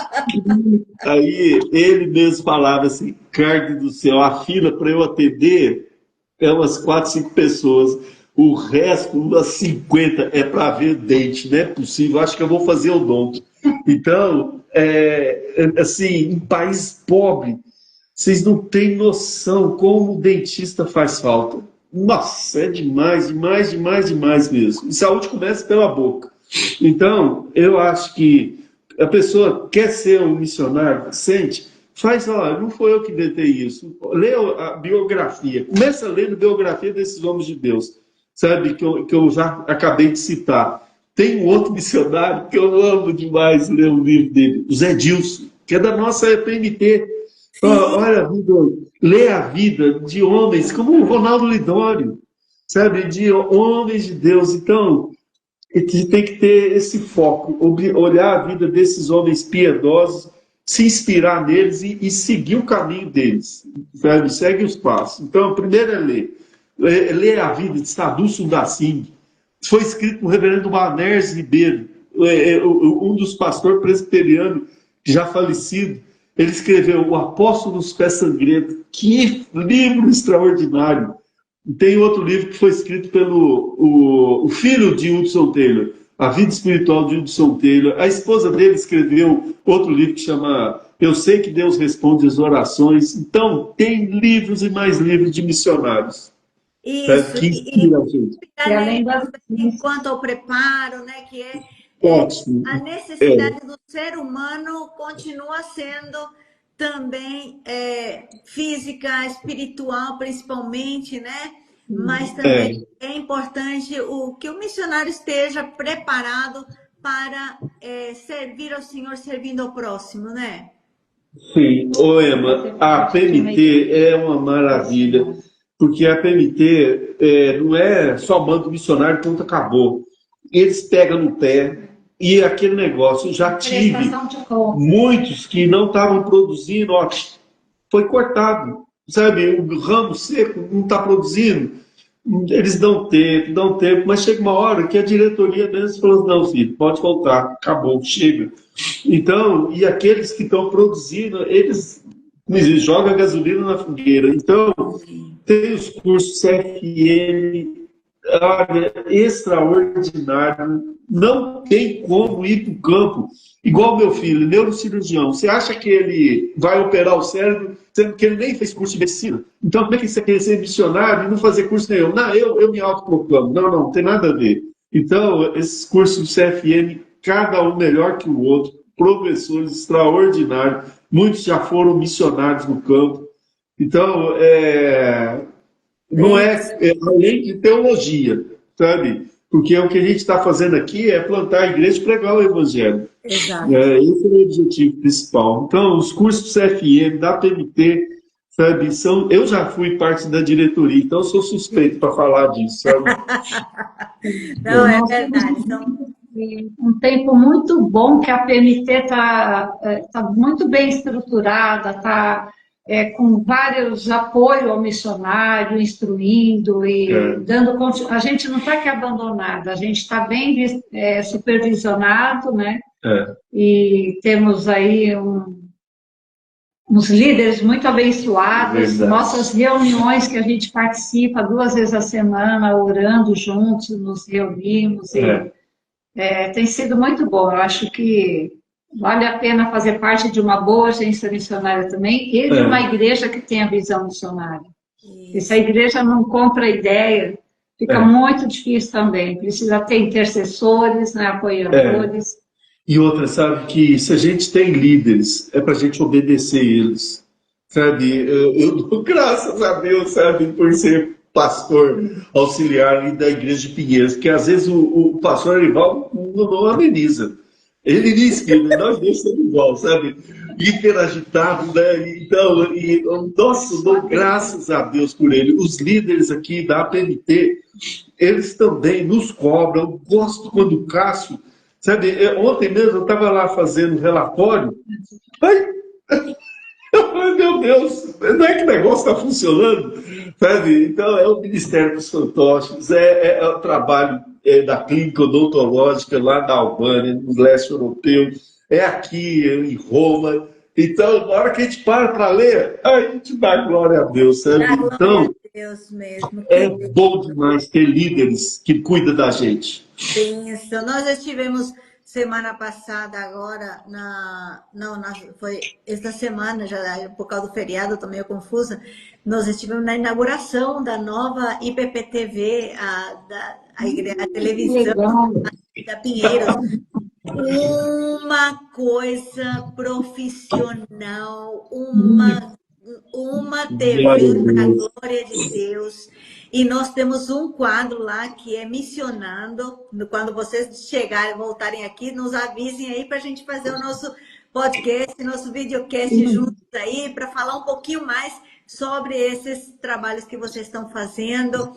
Aí ele mesmo falava assim, Ricardo do céu, a fila para eu atender é umas 4, 5 pessoas. O resto, umas 50, é para ver dente, não é possível. Acho que eu vou fazer odonto. Então, assim, em país pobre, vocês não têm noção como o dentista faz falta. Nossa, é demais, demais, demais, demais mesmo. E saúde começa pela boca. Então, eu acho que a pessoa quer ser um missionário, sente, faz, ó, não foi eu que inventei isso. Lê a biografia, começa lendo a biografia desses homens de Deus, sabe, que eu já acabei de citar. Tem um outro missionário que eu amo demais ler o livro dele, o Zé Dilson, que é da nossa PMT. Olha, lê a vida de homens como o Ronaldo Lidório, sabe, de homens de Deus. Então, a gente tem que ter esse foco, olhar a vida desses homens piedosos, se inspirar neles e seguir o caminho deles, sabe? Segue os passos. Então, primeiro é ler. Ler a vida de Sadhu Sundar Singh. Foi escrito por reverendo Maners Ribeiro, um dos pastores presbiterianos já falecido. Ele escreveu O Apóstolo dos Pés Sangrentos. Que livro extraordinário! Tem outro livro que foi escrito pelo o filho de Hudson Taylor, A Vida Espiritual de Hudson Taylor. A esposa dele escreveu outro livro que chama Eu Sei que Deus Responde as Orações. Então, tem livros e mais livros de missionários. Isso, Que inspira a gente. E além das... Quanto ao preparo, né, que Ótimo. a necessidade do ser humano continua sendo também física, espiritual, principalmente, né? Mas também é importante que o missionário esteja preparado para servir ao Senhor, servindo ao próximo, né? Sim. Ô, Emma, a PMT é uma maravilha, porque a PMT não é só manda missionário, ponto, acabou. Eles pegam no pé. E aquele negócio, já tive muitos que não estavam produzindo, ó, foi cortado, sabe? O ramo seco não está produzindo. Eles dão tempo, mas chega uma hora que a diretoria mesmo falou, não, filho, pode voltar, acabou, chega. Então, e aqueles que estão produzindo, eles jogam gasolina na fogueira. Então, tem os cursos CFM, olha, extraordinário. Não tem como ir para o campo. Igual meu filho, neurocirurgião. Você acha que ele vai operar o cérebro, sendo que ele nem fez curso de medicina? Então, como é que você quer ser missionário e não fazer curso nenhum? Não, eu me autoproclamo. Não tem nada a ver. Então, esses cursos do CFM, cada um melhor que o outro, professores extraordinários. Muitos já foram missionários no campo. Então, não além de teologia, sabe? Porque o que a gente está fazendo aqui é plantar a igreja e pregar o evangelho. Exato. Esse é o objetivo principal. Então, os cursos do CFM, da PMT, sabe, eu já fui parte da diretoria, então eu sou suspeito para falar disso, sabe? Não, é verdade. Então... Um tempo muito bom que a PMT está muito bem estruturada, está com vários apoios ao missionário, instruindo e dando... A gente não está aqui abandonado, a gente está bem supervisionado, né? E temos aí uns líderes muito abençoados. Verdade. Nossas reuniões que a gente participa 2 vezes a semana, orando juntos, nos reunimos. Tem sido muito bom. Eu acho que vale a pena fazer parte de uma boa agência missionária também e de uma igreja que tenha visão missionária. E se a igreja não compra a ideia, fica muito difícil também. Precisa ter intercessores, né, apoiadores. E outra, sabe, que se a gente tem líderes, é para a gente obedecer eles. Sabe, eu dou graças a Deus, sabe, por ser pastor auxiliar da igreja de Pinheiros, porque às vezes o pastor Arival não ameniza. Ele disse que nós dois somos igual, sabe? Hiperagitado, né? Então, nossa, eu dou graças a Deus por ele. Os líderes aqui da APMT, eles também nos cobram. Eu gosto quando o Cássio, sabe? Ontem mesmo eu estava lá fazendo um relatório. Ai, meu Deus, não é que o negócio está funcionando, sabe? Então, é o Ministério dos Fantoches, é o trabalho da clínica odontológica lá da Albânia, no leste europeu, é aqui em Roma. Então, na hora que a gente para ler, a gente dá glória a Deus, sabe? Dá glória Então, a Deus mesmo. é Que bom demais ter líderes que cuidam da gente. bênção. Nós estivemos semana passada agora foi essa semana já por causa do feriado, estou meio confusa. Nós estivemos na inauguração da nova IPPTV, a televisão Legal. da Pinheiros. Uma coisa profissional, uma Glória a TV para a Deus. glória de Deus. E nós temos um quadro lá que é missionando. Quando vocês chegarem, voltarem aqui, nos avisem aí para a gente fazer o nosso podcast, nosso videocast juntos aí, para falar um pouquinho mais sobre esses trabalhos que vocês estão fazendo.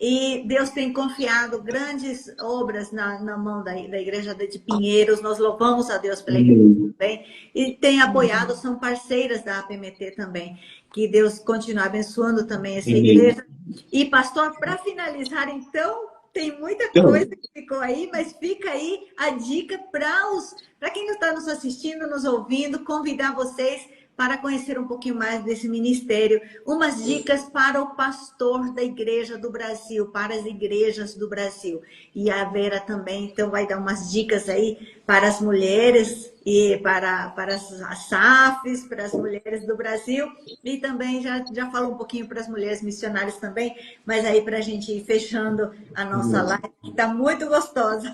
E Deus tem confiado grandes obras na mão da Igreja de Pinheiros. Nós louvamos a Deus pela igreja também. E tem apoiado, são parceiras da APMT também. Que Deus continue abençoando também essa igreja. E, pastor, para finalizar, então, tem muita coisa que ficou aí, mas fica aí a dica para quem está nos assistindo, nos ouvindo, convidar vocês para conhecer um pouquinho mais desse ministério, umas dicas para o pastor da igreja do Brasil, para as igrejas do Brasil. E a Vera também, então, vai dar umas dicas aí para as mulheres e para as SAFs, para as mulheres do Brasil, e também já falou um pouquinho para as mulheres missionárias também, mas aí para a gente ir fechando a nossa live, que está muito gostosa.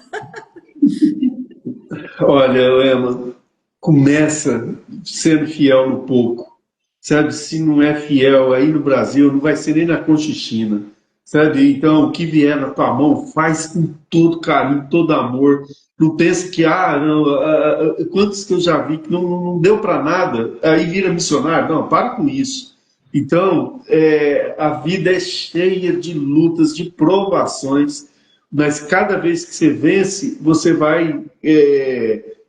Olha, Emma, começa sendo fiel no pouco, sabe? Se não é fiel aí no Brasil, não vai ser nem na Conchichina, sabe? Então, o que vier na tua mão, faz com todo carinho, todo amor. Não pense que, não, quantos que eu já vi que não deu para nada, aí vira missionário. Não, para com isso. Então, a vida é cheia de lutas, de provações, mas cada vez que você vence, você vai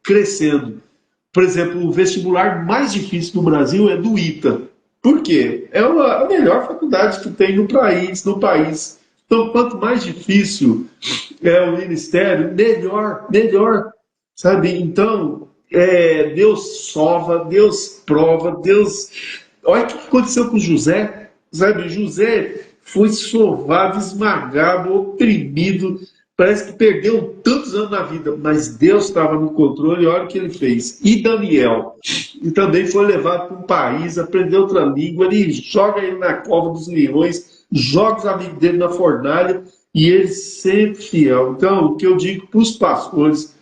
crescendo. Por exemplo, o vestibular mais difícil do Brasil é do ITA. Por quê? É a melhor faculdade que tem no país. Então, quanto mais difícil é o ministério, melhor, sabe? Então, Deus sova, Deus prova, Deus... Olha o que aconteceu com José, sabe? José foi sovado, esmagado, oprimido, parece que perdeu tantos anos na vida, mas Deus estava no controle, olha o que ele fez. E Daniel, e também foi levado para um país, aprendeu outra língua, ele joga ele na cova dos leões, joga os amigos dele na fornalha, e ele sempre fiel. Então, o que eu digo para os pastores,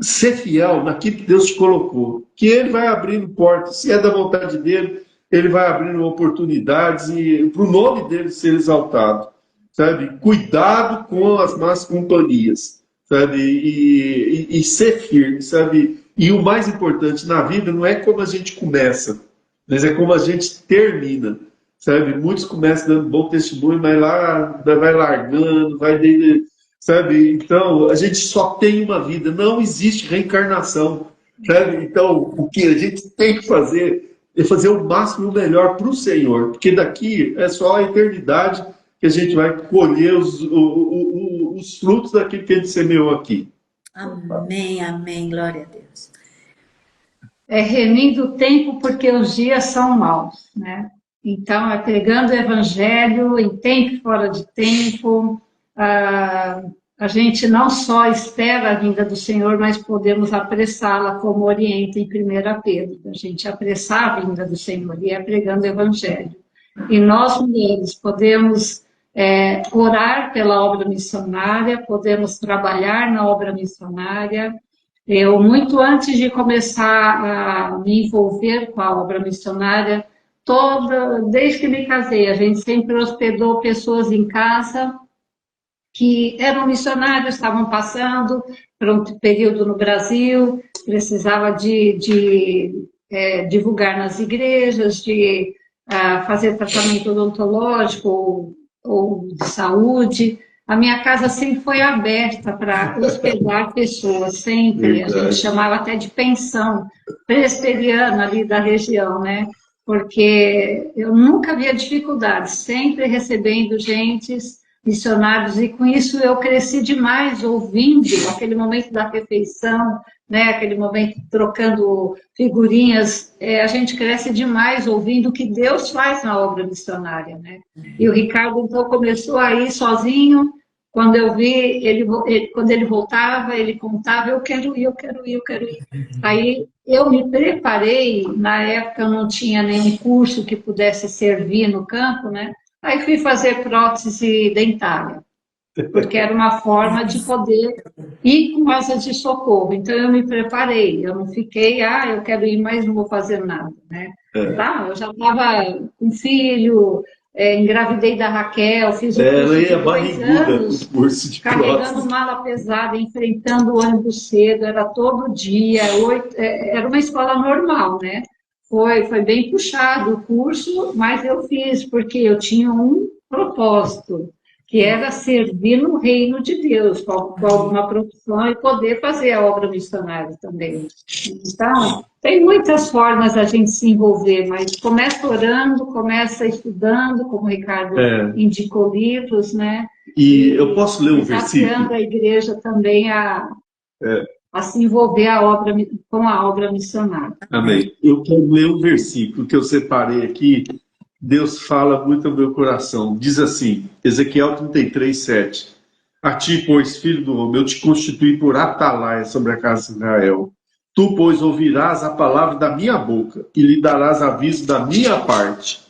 ser fiel naquilo que Deus te colocou, que ele vai abrindo portas, se é da vontade dele, ele vai abrindo oportunidades e para o nome dele ser exaltado. Sabe? Cuidado com as más companhias, sabe? E ser firme, sabe? E o mais importante na vida não é como a gente começa, mas é como a gente termina, sabe? Muitos começam dando bom testemunho, mas lá vai largando, sabe? Então, a gente só tem uma vida, não existe reencarnação, sabe? Então, o que a gente tem que fazer é fazer o máximo e o melhor para o Senhor, porque daqui é só a eternidade que a gente vai colher os frutos daquilo que a gente semeou aqui. Amém, amém, glória a Deus. É remindo o tempo porque os dias são maus, né? Então, é pregando o evangelho em tempo e fora de tempo. A gente não só espera a vinda do Senhor, mas podemos apressá-la, como orienta em 1 Pedro. A gente apressar a vinda do Senhor e é pregando o evangelho. E nós, mulheres, podemos orar pela obra missionária, podemos trabalhar na obra missionária. Eu, muito antes de começar a me envolver com a obra missionária, desde que me casei, a gente sempre hospedou pessoas em casa que eram missionários, estavam passando, para um período no Brasil, precisava divulgar nas igrejas, de fazer tratamento odontológico ou de saúde. A minha casa sempre foi aberta para hospedar pessoas, sempre. A gente chamava até de pensão presbiteriana ali da região, né? Porque eu nunca via dificuldade, sempre recebendo missionários, e com isso eu cresci demais ouvindo aquele momento da refeição, né, aquele momento trocando figurinhas, a gente cresce demais ouvindo o que Deus faz na obra missionária, né? E o Ricardo então começou a ir sozinho. Quando eu vi, quando ele voltava, ele contava, eu quero ir, eu quero ir, eu quero ir. Aí eu me preparei, na época eu não tinha nenhum curso que pudesse servir no campo, né? Aí fui fazer prótese dentária, porque era uma forma de poder ir com asa de socorro. Então eu me preparei, eu não fiquei, eu quero ir, mas não vou fazer nada, né? Eu já estava com filho, engravidei da Raquel, fiz o curso de 2 anos, curso de carregando mala pesada, enfrentando o ônibus cedo, era todo dia, era uma escola normal, né? Foi bem puxado o curso, mas eu fiz, porque eu tinha um propósito, que era servir no reino de Deus, com alguma profissão e poder fazer a obra missionária também. Então, tem muitas formas da gente se envolver, mas começa orando, começa estudando, como o Ricardo indicou livros, né? E eu posso ler um versículo? Desafiando a igreja também a se envolver com a obra missionária. Amém. Eu quero ler um versículo que eu separei aqui. Deus fala muito ao meu coração. Diz assim, Ezequiel 33:7. A ti, pois, filho do homem, eu te constituí por atalaia sobre a casa de Israel. Tu, pois, ouvirás a palavra da minha boca e lhe darás aviso da minha parte.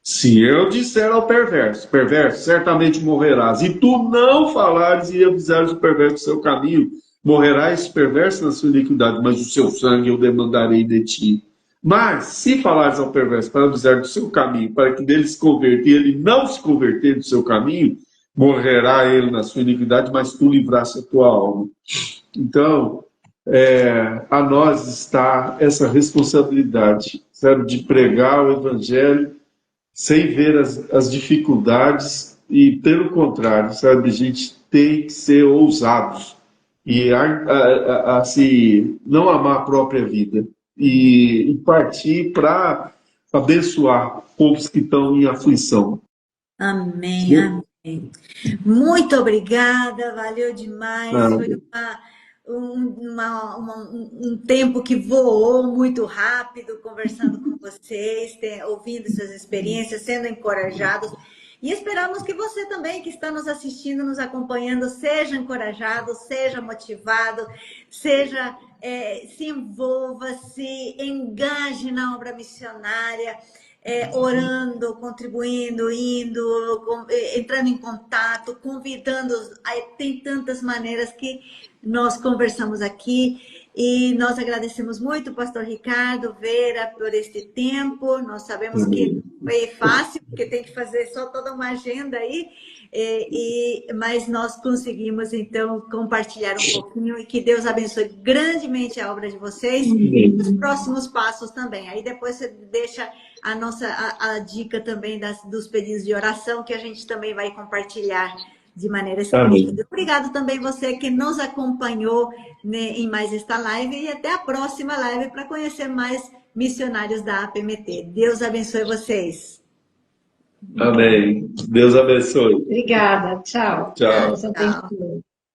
Se eu disser ao perverso, perverso, certamente morrerás. E tu não falares e avisares o perverso do seu caminho, morrerá esse perverso na sua iniquidade, mas o seu sangue eu demandarei de ti. Mas, se falares ao perverso para avisar do seu caminho, para que dele se converta e ele não se converter do seu caminho, morrerá ele na sua iniquidade, mas tu livraste a tua alma. Então, a nós está essa responsabilidade, sabe, de pregar o evangelho sem ver as dificuldades e, pelo contrário, sabe, a gente tem que ser ousados e não amar a própria vida e partir para abençoar povos que estão em aflição. Amém, amém. Muito obrigada, valeu demais. Foi um tempo que voou muito rápido, conversando com vocês, ouvindo suas experiências, sendo encorajados. E esperamos que você também, que está nos assistindo, nos acompanhando, seja encorajado, seja motivado, se envolva, se engaje na obra missionária, orando, contribuindo, indo, entrando em contato, convidando. Tem tantas maneiras que nós conversamos aqui. E nós agradecemos muito, pastor Ricardo Vera, por este tempo. Nós sabemos que não foi fácil, porque tem que fazer só toda uma agenda aí, mas nós conseguimos, então, compartilhar um pouquinho, e que Deus abençoe grandemente a obra de vocês e os próximos passos também. Aí depois você deixa a dica também dos pedidos de oração, que a gente também vai compartilhar de maneira escrita. Obrigado também você que nos acompanhou, né, em mais esta live, e até a próxima live para conhecer mais missionários da APMT. Deus abençoe vocês. Amém. Deus abençoe. Obrigada. Tchau. Tchau. Deus abençoe.